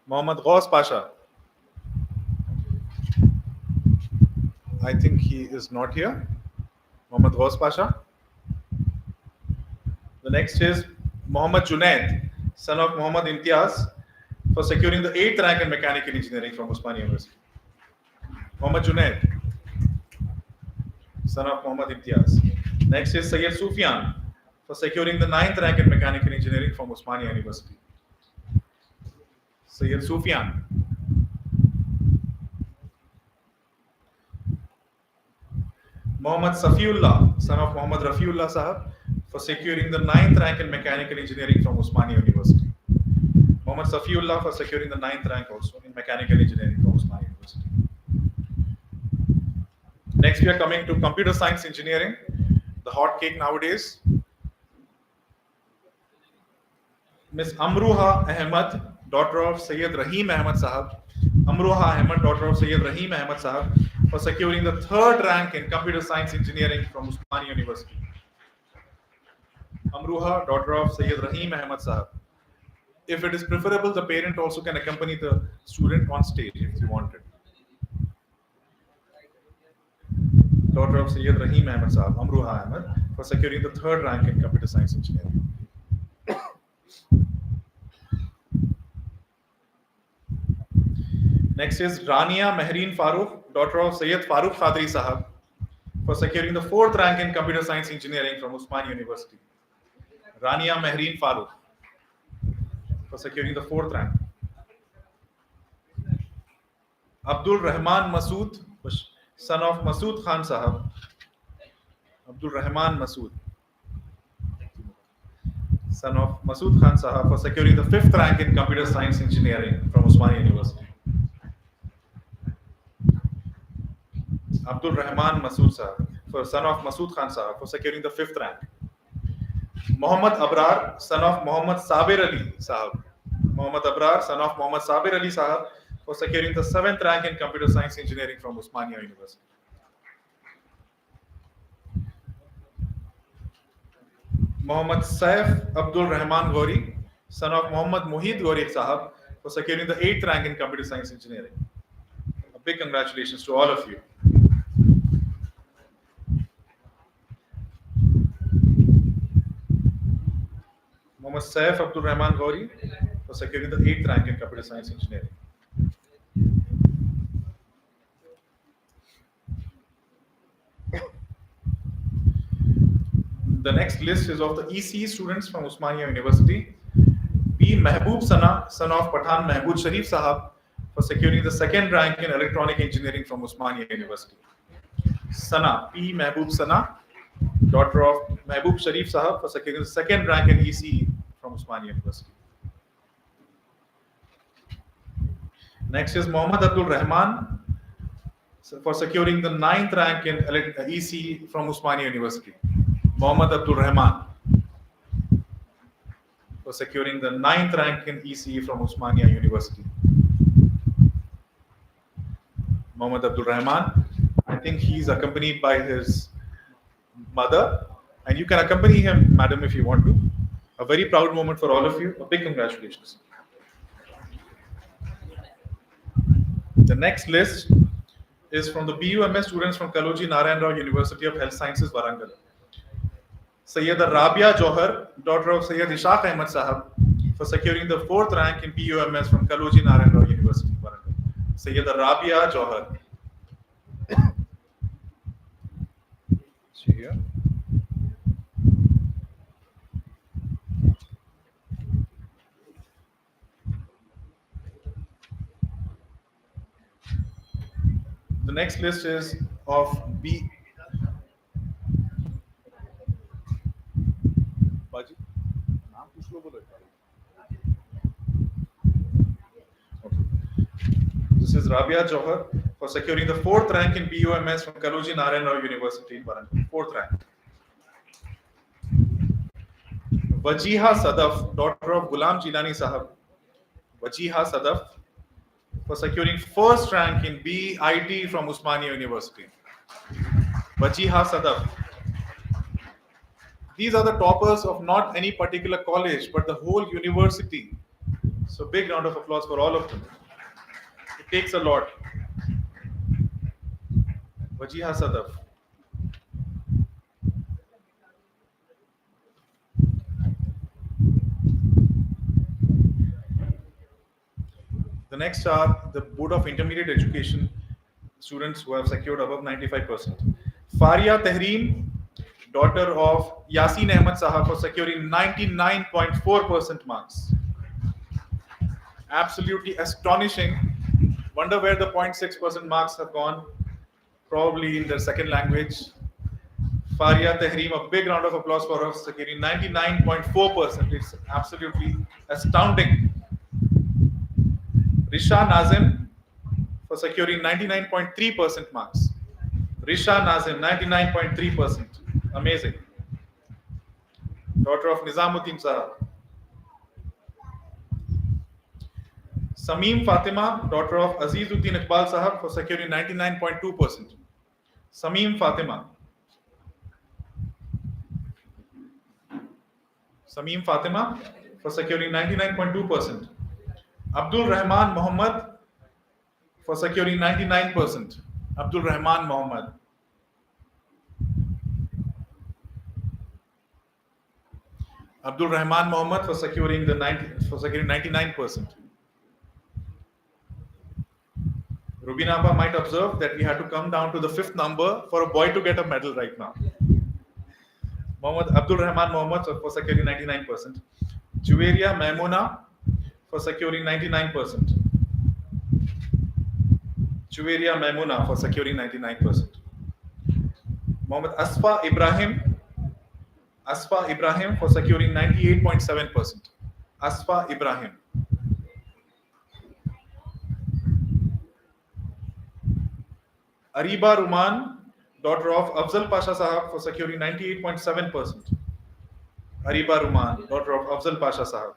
Muhammad Ghaus Pasha. I think he is not here. Muhammad Ghaus Pasha. The next is Muhammad Junaid, son of Muhammad Imtiaz, for securing the 8th rank in mechanical engineering from Usmania University. Muhammad Junaid, son of Muhammad Imtiaz. Next is Sayyid Sufyan, for securing the 9th rank in mechanical engineering from Usmania University. Sayyid Sufyan. Mohammad Safiullah, son of Mohammad Rafiullah Sahab, for securing the ninth rank in mechanical engineering from Osmania University. Mohammad Safiullah for securing the ninth rank also in mechanical engineering from Osmania University. Next, we are coming to computer science engineering, the hot cake nowadays. Miss Amruha Ahmad, daughter of Sayyid Rahim Ahmad Sahab. Amruha Ahmad, daughter of Sayyid Rahim Ahmad Sahab, for securing the third rank in computer science engineering from Osmania University. Amruha, daughter of Sayyid Rahim Ahmad Sahab. If it is preferable, the parent also can accompany the student on stage if they wanted. Daughter of Sayyid Rahim Ahmad Sahab, Amruha Ahmad, for securing the third rank in computer science engineering. Next is Rania Mehreen Farooq, daughter of Sayyid Farooq Khadri Sahab, for securing the fourth rank in computer science engineering from Osmania University. Rania Mehreen Farooq, for securing the fourth rank. Abdul Rahman Masood, son of Masood Khan Sahab. Abdul Rahman Masood, son of Masood Khan Sahab, for securing the fifth rank in computer science engineering from Osmania University. Abdul Rahman Masood Sahab, son of Masood Khan Sahab, for securing the fifth rank. Muhammad Abrar, son of Muhammad Sabir Ali Sahab. Muhammad Abrar, son of Muhammad Sabir Ali Sahab, for securing the seventh rank in computer science engineering from Osmania University. Muhammad Saif Abdul Rahman Ghori, son of Muhammad Muhid Ghori Sahab, for securing the eighth rank in computer science engineering. A big congratulations to all of you. Muhammad Saif Abdul Rahman Ghori for securing the eighth rank in computer science engineering. The next list is of the ECE students from Osmania University. P. Mehboob Sana, son of Pathan Mehboob Sharif Sahab, for securing the second rank in electronic engineering from Osmania University. Sana, P. Mehboob Sana, daughter of Mehboob Sharif Sahab, for securing the second rank in ECE from Osmania University. Next is Mohammad Abdul Rahman, for securing the ninth rank in ECE from Osmania University. Mohammad Abdul Rahman, for securing the ninth rank in ECE from Osmania University. Mohammad Abdul Rahman, I think he's accompanied by his mother, and you can accompany him, madam, if you want to. A very proud moment for all of you. A big congratulations. The next list is from the BUMS students from Kaloji Narayan Rao University of Health Sciences, Warangal. Sayyida Rabia Johar, daughter of Sayyid Ishaq Ahmad Sahab, for securing the fourth rank in BUMS from Kaloji Narayan Rao University, Warangal. Sayyida Rabia Johar. See here. The next list is of B. Baji, naam kuch lo bolo. Okay. This is Rabia Johar for securing the fourth rank in BUMS from Kaloji Narayan Rao University in Warangal. Fourth rank. Wajiha Sadaf, daughter of Ghulam Jilani Sahab. Wajiha Sadaf, for securing first rank in BIT from Osmania University. Wajiha Sadaf. These are the toppers of not any particular college, but the whole university. So big round of applause for all of them. It takes a lot. Wajiha Sadaf. The next are the Board of Intermediate Education students who have secured above 95%. Faria Tehreem, daughter of Yasin Ahmad Sahab, for securing 99.4% marks. Absolutely astonishing. Wonder where the 0.6% marks have gone. Probably in their second language. Faria Tehreem, a big round of applause for her securing 99.4%. It's absolutely astounding. Risha Nazim for securing 99.3% marks. Risha Nazim, 99.3%. Amazing. Daughter of Nizamuddin Sahab. Sameem Fatima, daughter of Azizuddin Iqbal Sahab, for securing 99.2%. Sameem Fatima. Sameem Fatima for securing 99.2%. Abdul Rahman Mohammed for securing 99%. Abdul Rahman Mohammed. Abdul Rahman Mohammed for securing 99%. Rubina Abba might observe that we had to come down to the fifth number for a boy to get a medal right now. Mohammed Abdul Rahman Mohammed for securing 99%. Juweria Maimuna for securing 99%. Juweria Maimuna for securing 99%. Mohammed Asfa Ibrahim for securing 98.7%. Asfa Ibrahim. Ariba Ruman, daughter of Afzal Pasha Sahab, for securing 98.7%. Ariba Ruman, daughter of Afzal Pasha Sahab.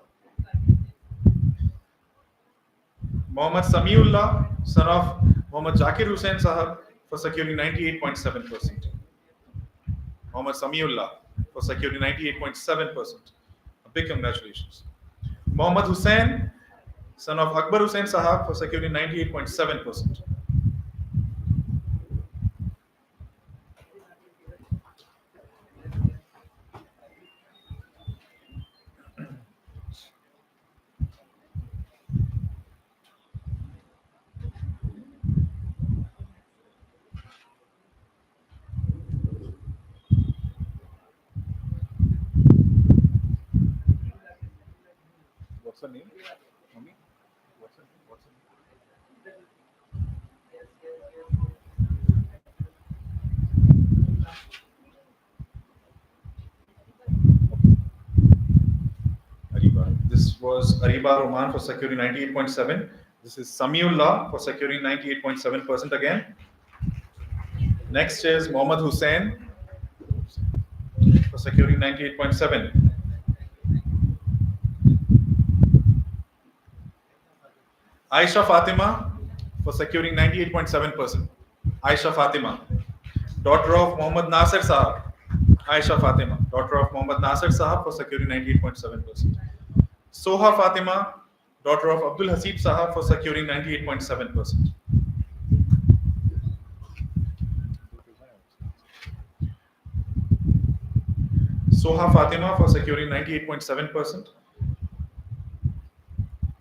Mohammad Samiullah, son of Mohammad Zakir Hussain Sahab, for securing 98.7%. Mohammad Samiullah for securing 98.7%. A big congratulations. Mohammad Hussain, son of Akbar Hussain Sahab, for securing 98.7%. What's her name? Mummy? What's her name? Ariba. This was Ariba Roman for securing 98.7. This is Samiullah for securing 98.7% again. Next is Mohammad Hussain for securing 98.7. Aisha Fatima for securing 98.7%. Aisha Fatima, daughter of Muhammad Nasir Sahab. Aisha Fatima, daughter of Muhammad Nasir Sahab, for securing 98.7%. Soha Fatima, daughter of Abdul Hasib Sahab, for securing 98.7%. Soha Fatima for securing 98.7%.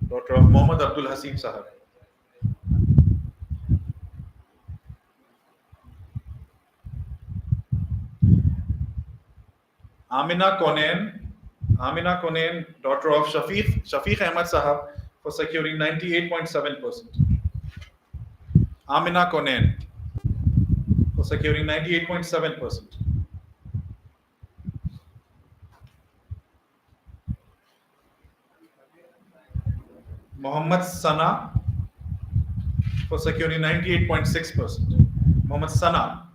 Daughter of Muhammad Abdul Hasib Sahab. Amina Konen, daughter of Shafiq Ahmad Sahab, for securing 98.7%. Amina Konen for securing 98.7%. Muhammad Sana for securing 98.6%. Muhammad Sana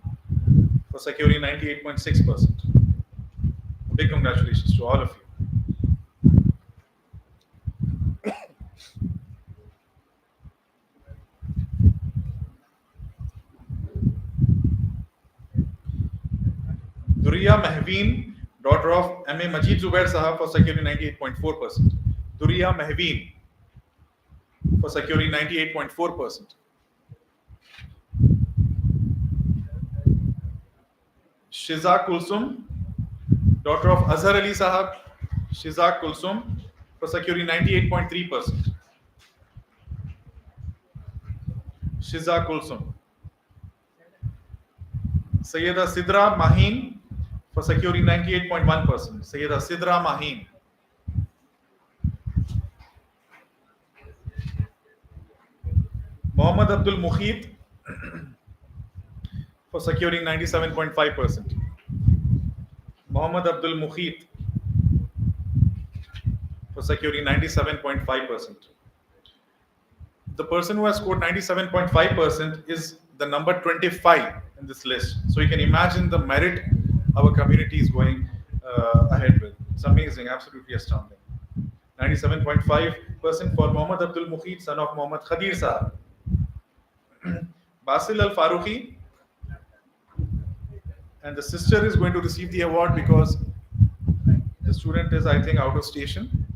for securing 98.6%. Big congratulations to all of you. Duriya Mahveen, daughter of M.A. Majid Zubair Sahab, for securing 98.4%. Duriya Mahveen for securing 98.4%. Shiza Kulsum, daughter of Azhar Ali Sahab, Shiza Kulsum, for securing 98.3%. Shiza Kulsum. Sayyida Sidra Maheen for securing 98.1%. Sayyida Sidra Maheen. Muhammad Abdul Mukhid for securing 97.5%. Mohammad Abdul Mukhit for securing 97.5%. The person who has scored 97.5% is the number 25 in this list. So you can imagine the merit our community is going ahead with. It's amazing, absolutely astounding. 97.5% for Mohammad Abdul Mukhit, son of Mohammad Khadir Sahab. Basil Al Faruqi, and the sister is going to receive the award because the student is, I think, out of station.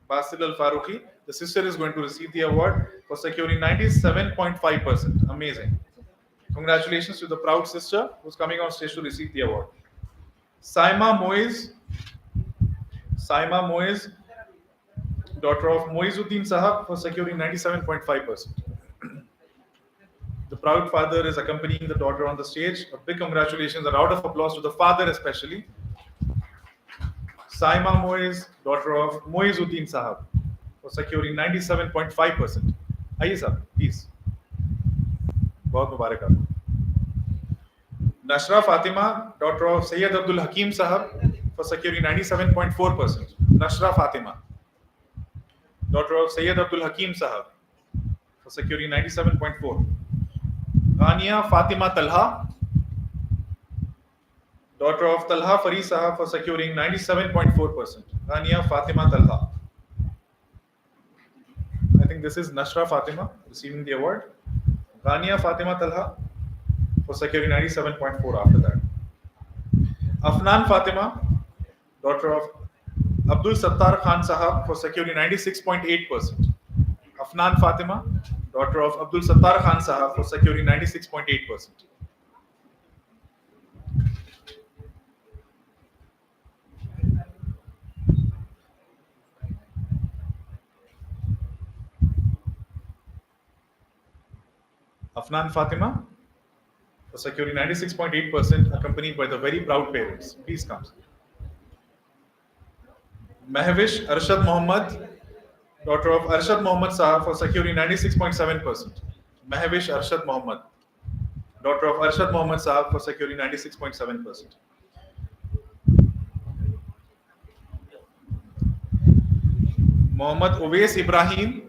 Basil Al Faruqi, the sister is going to receive the award for securing 97.5%. Amazing. Congratulations to the proud sister who's coming on stage to receive the award. Saima Moiz, daughter of Moizuddin Sahab, for securing 97.5%. The proud father is accompanying the daughter on the stage. A big congratulations, a round of applause to the father especially. Saima Moiz, daughter of Moizuddin Sahab, for securing 97.5%. आइए साहब, please. बहुत मुबारक आपको. Nashra Fatima, daughter of Sayyid Abdul Hakim Sahab, for securing 97.4%. Nashra Fatima, daughter of Sayyid Abdul Hakim Sahab, for securing 97.4%. Ghania Fatima Talha, daughter of Talha Farid Sahab, for securing 97.4%. Ghania Fatima Talha. I think this is Nashra Fatima receiving the award. Ghania Fatima Talha for securing 97.4% after that. Afnan Fatima, daughter of Abdul Sattar Khan Sahab, for securing 96.8%. Afnan Fatima, daughter of Abdul Sattar Khan Sahab, for securing 96.8%. Afnan Fatima for securing 96.8%, accompanied by the very proud parents. Please come. Mahvish Arshad Mohammed, daughter of Arshad Mohammed Sahab, for securing 96.7%. Mahvish Arshad Mohammed, daughter of Arshad Mohammed Sahab, for securing 96.7%. Mohammad Uwais Ibrahim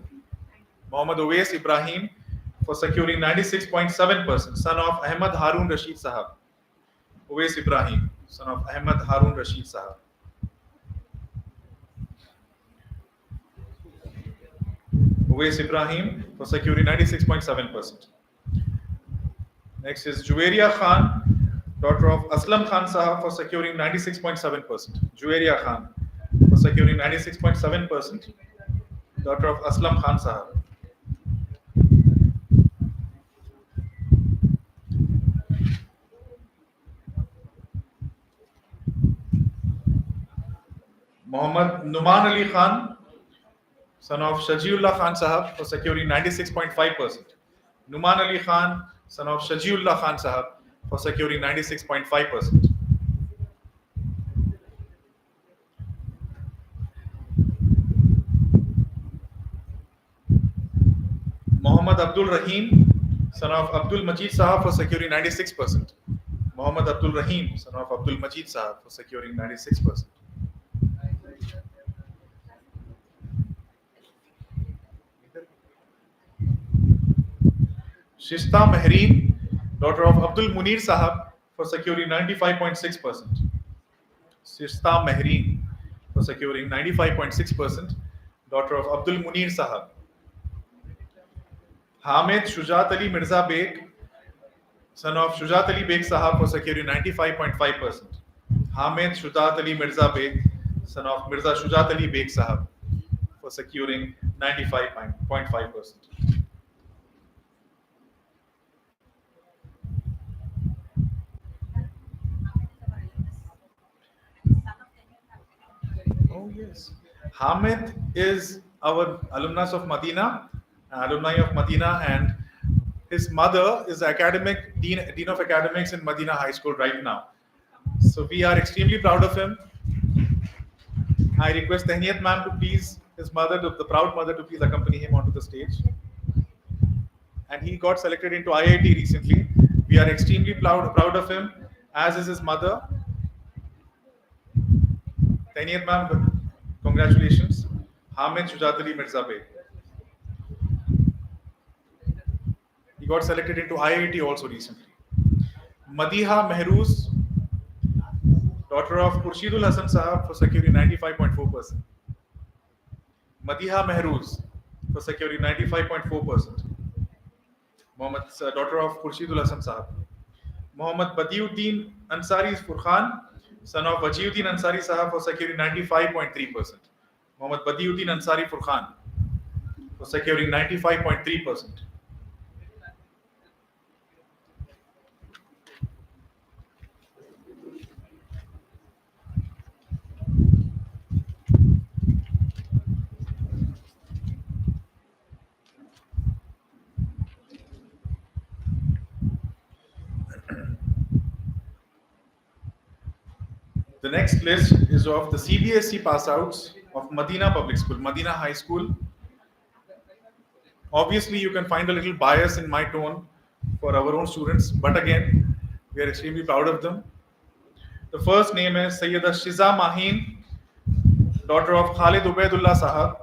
for securing 96.7%, son of Ahmad Harun Rashid Sahab. Uwais Ibrahim, son of Ahmad Harun Rashid Sahab. Uwais Ibrahim for securing 96.7%. Next is Juwairiya Khan, daughter of Aslam Khan Sahab, for securing 96.7%. Juwairiya Khan for securing 96.7%, daughter of Aslam Khan Sahab. Muhammad Numan Ali Khan, son of Shajiullah Khan Sahab, for securing 96.5%. Numan Ali Khan, son of Shajiullah Khan Sahab, for securing 96.5%. Muhammad Abdul Rahim, son of Abdul Majid Sahab, for securing 96%. Muhammad Abdul Rahim, son of Abdul Majid Sahab, for securing 96%. Shista Mehreen, daughter of Abdul Munir Sahab, for securing 95.6%. Shista Mehreen for securing 95.6%, daughter of Abdul Munir Sahab. Hamid Shujat Ali Mirza Beg, son of Shujat Ali Beg Sahab, for securing 95.5%. Hamid Shujat Ali Mirza Beg, son of Mirza Shujat Ali Beg Sahab, for securing 95.5%. Oh yes, Hamid is our alumnus of Madina, alumni of Madina, and his mother is dean of academics in Madina High School right now. So we are extremely proud of him. I request Tahniyat ma'am to please, his mother, the proud mother, to please accompany him onto the stage. And he got selected into IIT recently. We are extremely proud of him, as is his mother. Tainiyat ma'am, congratulations. Hamid Shujat Ali Mirza Beg. He got selected into IIT also recently. Madiha Mehruz, daughter of Khurshidul Hasan Sahab, for securing 95.4%. Madiha Mehruz for securing 95.4%. Mohammad's daughter of Khurshidul Hasan Sahab. Mohammad Badiuddin Ansari Furkhan, son of Wajiuddin Ansari Sahab, for securing 95.3%. Mohammad Badiuddin Ansari Furkhan for securing 95.3%. The next list is of the CBSE pass outs of Madina Public School, Madina High School. Obviously, you can find a little bias in my tone for our own students, but again, we are extremely proud of them. The first name is Sayyida Shiza Mahin, daughter of Khalid Ubaidullah Sahab,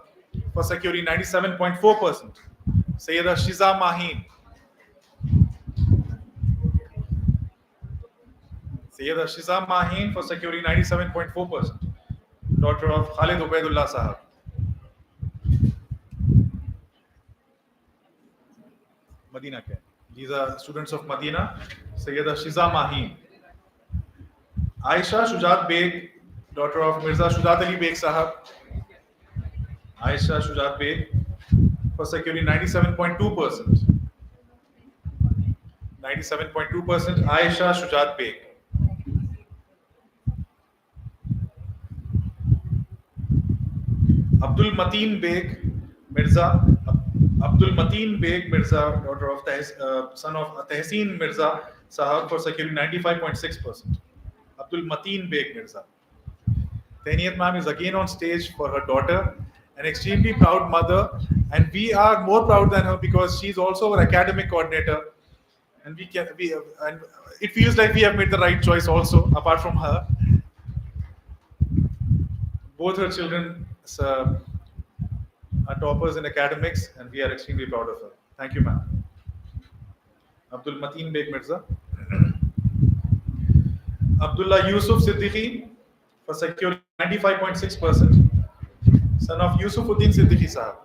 for securing 97.4%. Sayyida Shiza Mahin. Sayyida Shiza Mahin for securing 97.4%. Daughter of Khalid Ubaidullah Sahab. Madina ke. These are students of Madina. Sayyida Shiza Mahin. Aisha Shujat Beg, daughter of Mirza Shujat Ali Beg Sahab. Aisha Shujat Beg for securing 97.2%. 97.2% Aisha Shujat Beg. Abdul Mateen Beg Mirza. Abdul Mateen Beg Mirza, daughter of son of Tehseen Mirza Sahab, for securing 95.6%. Abdul Mateen Beg Mirza. Tainiyat ma'am is again on stage for her daughter, an extremely proud mother, and we are more proud than her because she's also our academic coordinator, and and it feels like we have made the right choice also, apart from her. Both her children are toppers in academics, and we are extremely proud of her. Thank you, ma'am. Abdul Mateen Beg Mirza. Abdullah Yusuf Siddiqui for securing 95.6%. Son of Yusufuddin Siddiqui Sahab.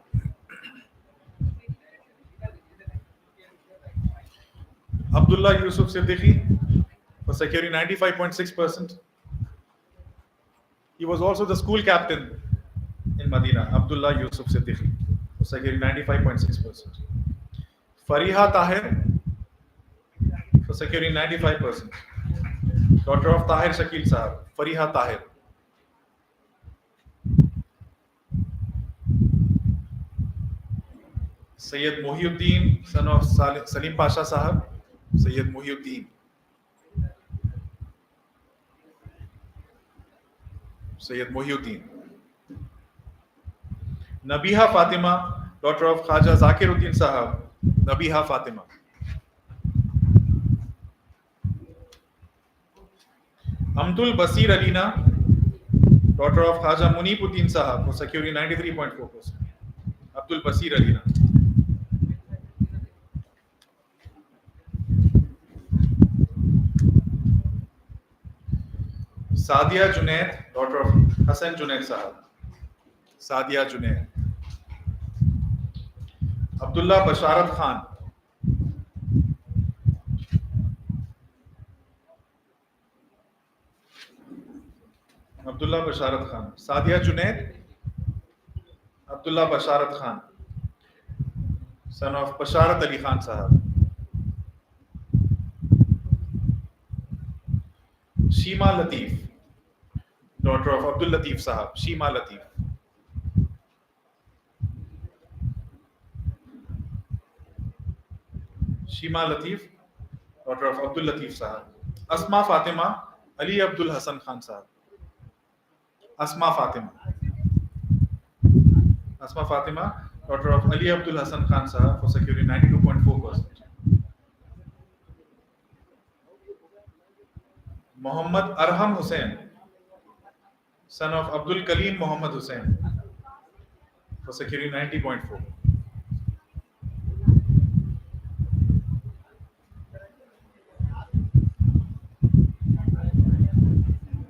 Abdullah Yusuf Siddiqui for securing 95.6%. He was also the school captain in Madina, Abdullah Yusuf Siddiqui, for securing 95.6%. Fariha Tahir for securing 95%. Daughter of Tahir Shakil Sahab, Fariha Tahir. Sayyid Muhyiddin, son of Salim Pasha Sahab, Sayyid Muhyiddin. Sayyid Muhyiddin. Nabiha Fatima, daughter of Khaja Zakiruddin Sahab, Nabiha Fatima. Amdul Basir Alina, daughter of Khaja Munipuddin Sahab, for securing 93.4%. Abdul Basir Alina. Sadia Junaid, daughter of Hassan Junaid Sahab. Sadia Junaid. Abdullah Basharat Khan. Abdullah Basharat Khan. Sadia Junaid. Abdullah Basharat Khan. Son of Basharat Ali Khan Sahab. Shima Latif. Daughter of Abdul Latif Sahab. Shima Latif. Shima Latif, daughter of Abdul Latif Sahab. Asma Fatima, Ali Abdul Hassan Khan Sahab. Asma Fatima. Asma Fatima, daughter of Ali Abdul Hassan Khan Sahab, for securing 92.4%. Muhammad Arham Hussain, son of Abdul Kalim Muhammad Hussain, for securing 90.4.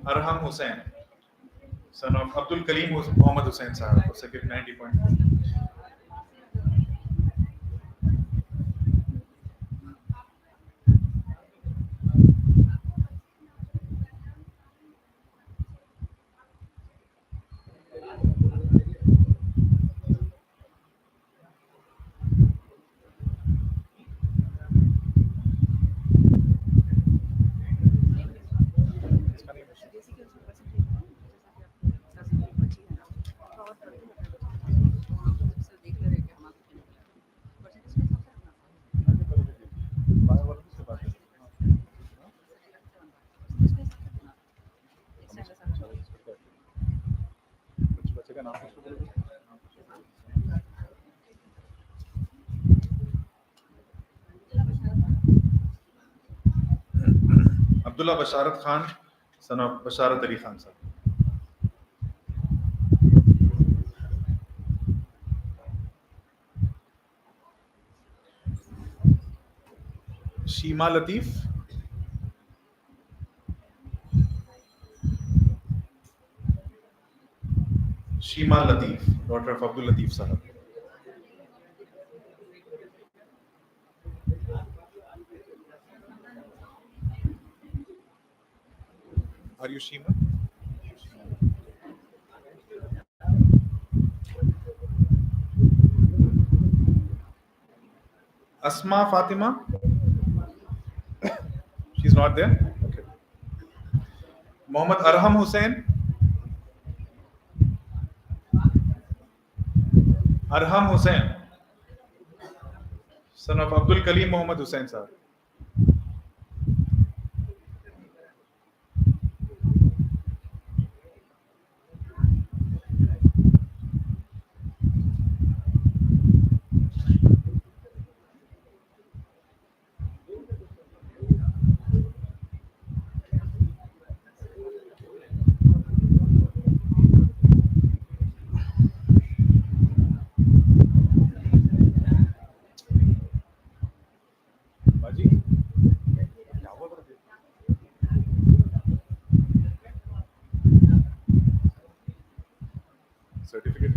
Arham Hussain, son of Abdul Kalim Muhammad Hussain Sahab, for securing 90.4. Abdullah Basharat Khan, son of Basharat Ali Khan Sahab. Sheema Latif, Sheema Latif, daughter of Abdul Latif Sahab. Are you Sheema? Asma Fatima? She's not there? Okay. Mohammad Arham Hussain? Arham Hussain, son of Abdul Kalim Muhammad Hussain Sahab. Baji? Certificate.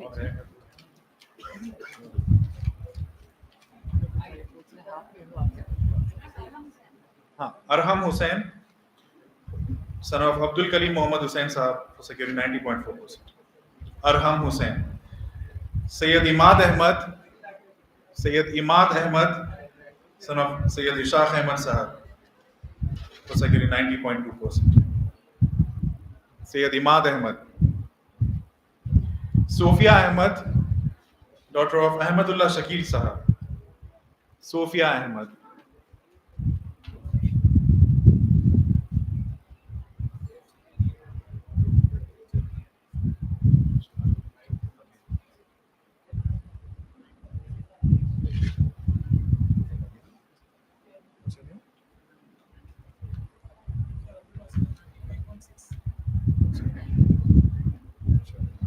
Okay. Arham Hussain, son of Abdul Kalim Muhammad Hussain Sahab, for securing 90.4%. Arham Hussain. Sayyid Imad Ahmad, son of Sayyid Ishaq Ahmad Sahab, for securing 90.2%. Sayyid Imad Ahmad. Sophia Ahmad, daughter of Ahmadullah Shakil Sahab. Sophia Ahmad.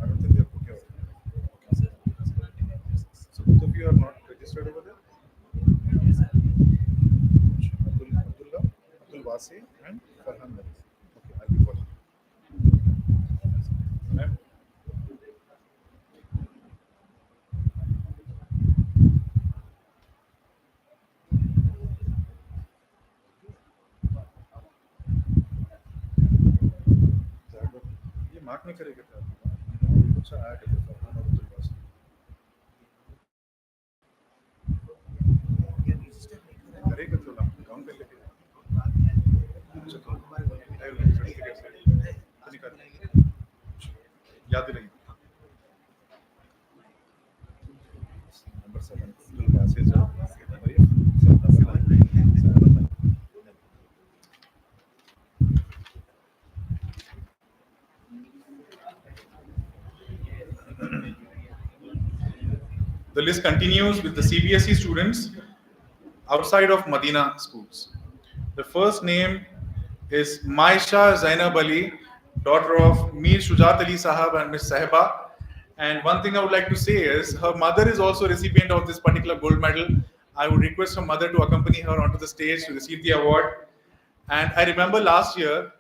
I don't think they're put here. So both of you are not registered over there? Abdul Wasi and Farhan Nabi. Okay, I'll be calling. Ma'am? ये mark नहीं करेगा क्या? अच्छा add है फरहान और अब्दुल वासी. करेगा तो हम काउंट कर लेंगे. अच्छा तो याद ही नहीं number 7 classes The list continues with the CBSE students outside of Madina schools. The first name is Maisha Zainab Ali, daughter of Mir Shujat Ali Sahab and Miss Sahiba. And one thing I would like to say is her mother is also recipient of this particular gold medal. I would request her mother to accompany her onto the stage to receive the award. And I remember last year,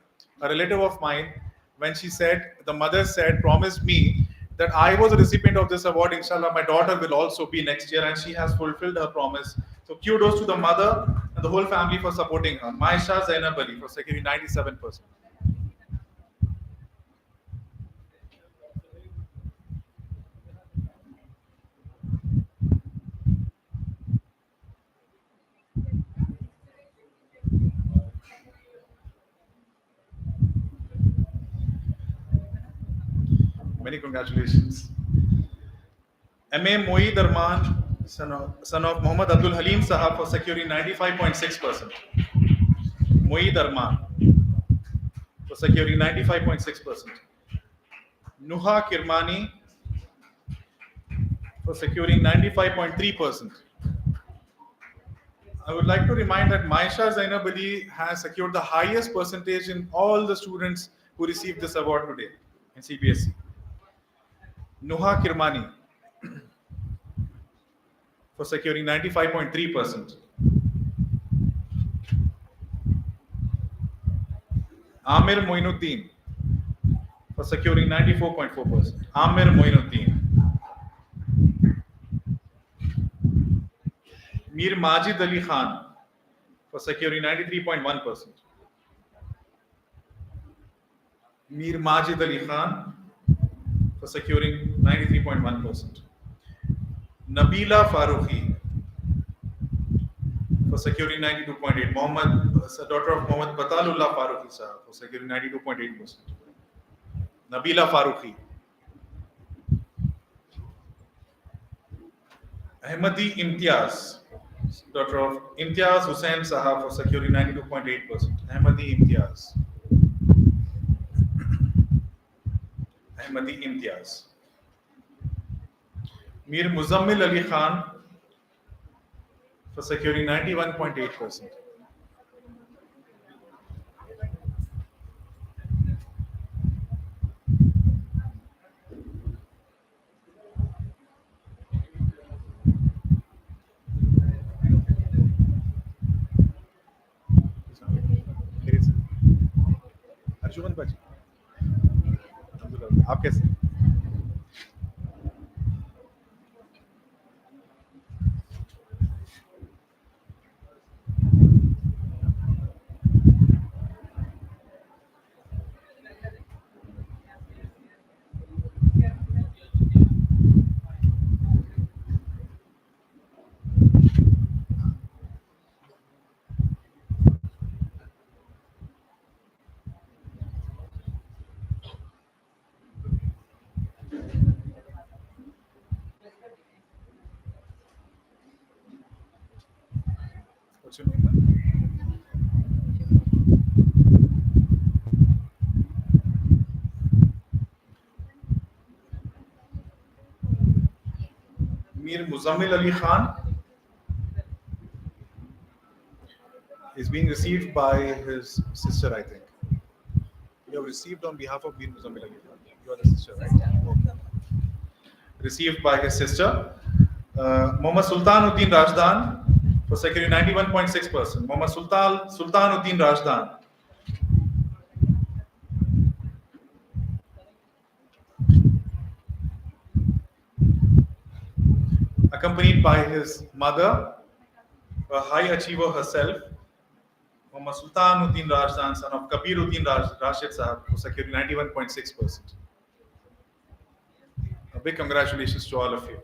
a relative of mine, when she said, the mother said, promised me that I was a recipient of this award. Inshallah, my daughter will also be next year, and she has fulfilled her promise. So kudos to the mother and the whole family for supporting her. Maisha Zainab Ali for securing 97%. Many congratulations. M.A. Moeed Arman, son of Muhammad Abdul Halim Sahab for securing 95.6%. Moeed Arman for securing 95.6%. Nuha Kirmani for securing 95.3%. I would like to remind that Maisha Zainab Ali has secured the highest percentage in all the students who received this award today in CBSE. Nuha Kirmani for securing 95.3%. Amir Moinuddin for securing 94.4%. Amir Moinuddin. Mir Majid Ali Khan for securing 93.1%. Mir Majid Ali Khan for securing 93.1%. Nabila Farooqi for securing 92.8%. Muhammad, daughter of Muhammad Batalullah Farooqi Sahab for securing 92.8%. Nabila Farooqi. Ahmadi Imtiaz, daughter of Imtiaz Hussain Sahab for securing 92.8%. Ahmadi Imtiaz. Ahmadi Imtiaz. Mir Muzammil Ali Khan for securing 91.8%. Arjuman बाजी आप कैसे What's your name? Mir Muzammil Ali Khan is being received by his sister, I think. You have received on behalf of Mir Muzammil Ali Khan. You are the sister, right? Okay. Received by his sister. Muhammad Sultanuddin Rajdan for securing 91.6%. Muhammad Sultanuddin Rajdan. Accompanied by his mother, a high achiever herself, Muhammad Sultanuddin Rajdan, son of Kabiruddin Rashid Sahab, for securing 91.6%. A big congratulations to all of you.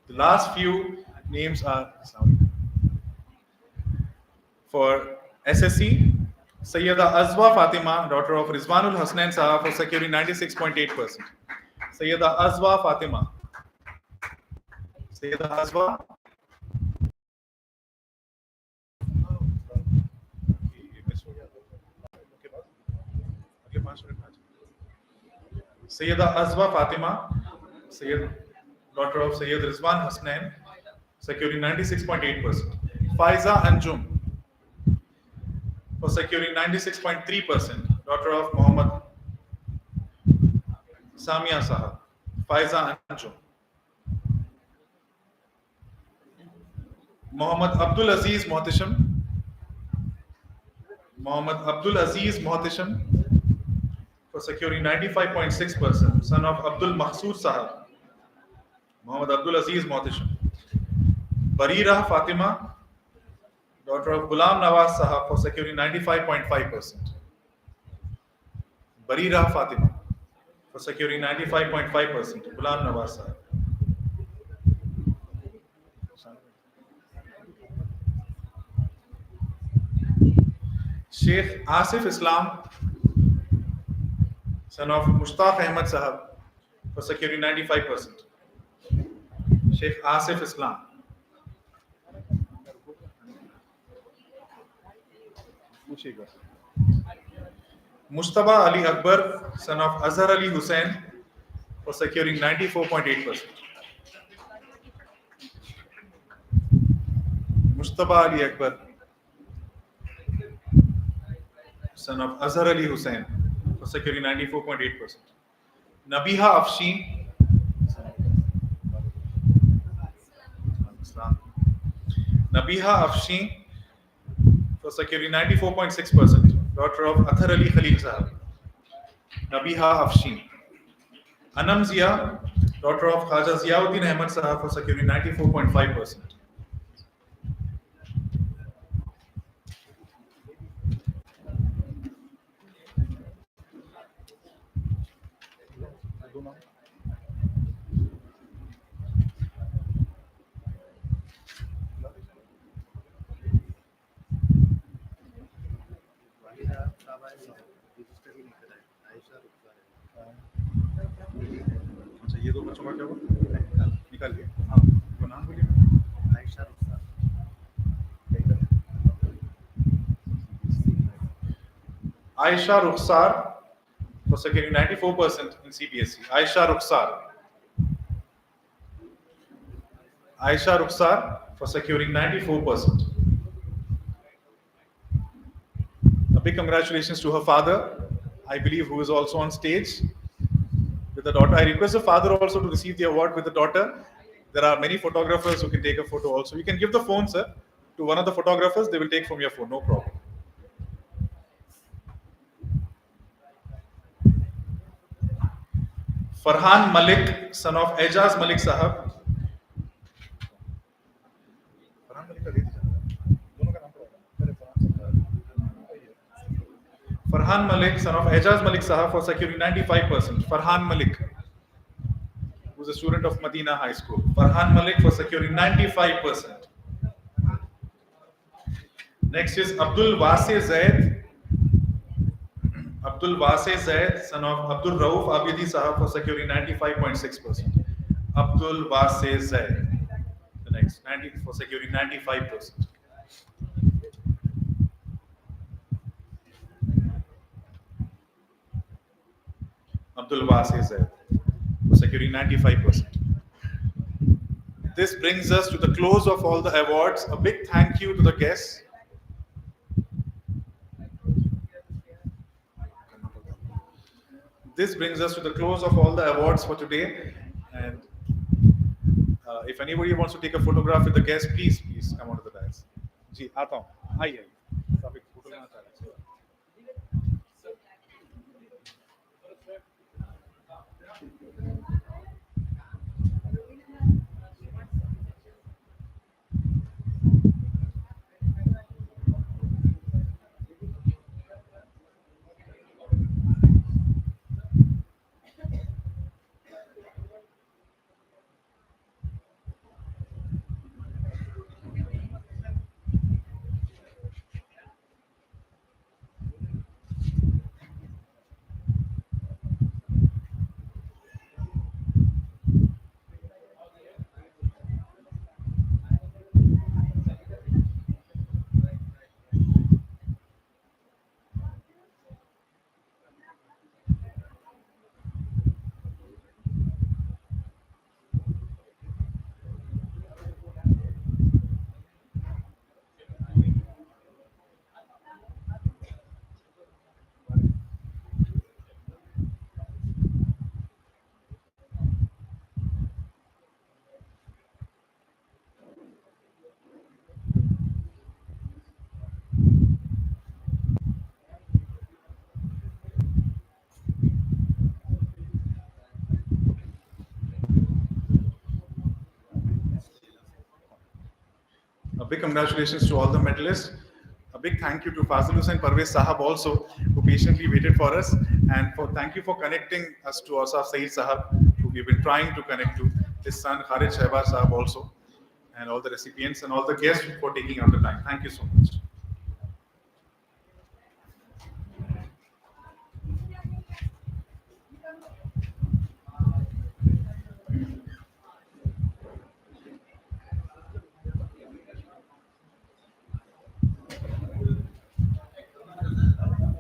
The last few names are For SSC, Sayyida Azwa Fatima, daughter of Rizwanul Hasnain Sahab, for securing 96.8%. Sayyida Azwa Fatima. Sayyida Azwa. Sayyida Azwa Fatima, Sayyid, daughter of Sayyid Rizwan Hasnain, securing 96.8%. Faiza Anjum, for securing 96.3%, daughter of Muhammad Samia Sahab. Faiza Anjum. Muhammad Abdul Aziz Mohtisham. Muhammad Abdul Aziz Mohtisham, for securing 95.6%, son of Abdul Mahsood Sahab. Muhammad Abdul Aziz Mohtisham. Barira Fatima, daughter of Ghulam Nawaz Sahab, for securing 95.5%. Barira Fatima, for securing 95.5%. Ghulam Nawaz Sahab. Sheikh Asif Islam, son of Mushtaq Ahmad Sahab, for securing 95%. Sheikh Asif Islam. Mustaba Ali Akbar, son of Azhar Ali Hussain, for securing 94.8%. Mustaba Ali Akbar, son of Azhar Ali Hussain, for securing 94.8%. Nabiha Afshin, Nabiha Afshin, for securing 94.6%, daughter of Athar Ali Khalil Sahab. Nabiha Afshin. Anam Zia, daughter of Khaja Ziauddin Ahmad Sahab, for securing 94.5%. अच्छा ये दो बच्चों का क्या हुआ निकाल लिया हाँ वो नाम बोलिए Aisha Rukhsar, for securing 94% in CBSE. Aisha Rukhsar. Aisha Rukhsar, for securing 94%. A big congratulations to her father, I believe, who is also on stage with the daughter. I request the father also to receive the award with the daughter. There are many photographers who can take a photo also. You can give the phone, sir, to one of the photographers. They will take from your phone, no problem. Farhan Malik, son of Ejaz Malik Sahab. Farhan Malik का दे दीजिए दोनों का नाम पड़ेगा Farhan Malik, son of Ejaz Malik Sahab, for securing 95%. Farhan Malik, who is a student of Madina High School. Farhan Malik for securing 95%. Next is Abdul Wase Zaid. Abdul Wase Zaid, son of Abdul Rauf Abidi Sahab, for securing 95.6%. Abdul Wase Zaid. The next, 90 for securing 95%. Abdul Wase Zaid for securing 95%. This brings us to the close of all the awards. A big thank you to the guests. This brings us to the close of all the awards for today. And if anybody wants to take a photograph with the guests, please come onto the dais. जी आता हूँ आइए आप एक photo लेना चाह रहे हैं congratulations to all the medalists. A big thank you to Fazil Hussain Parvez Sahab also, who patiently waited for us. And thank you for connecting us to Asaf Saeed Sahab, who we've been trying to connect to, his son Khalid Shahbaz Sahab also, and all the recipients and all the guests for taking out the time. Thank you so much.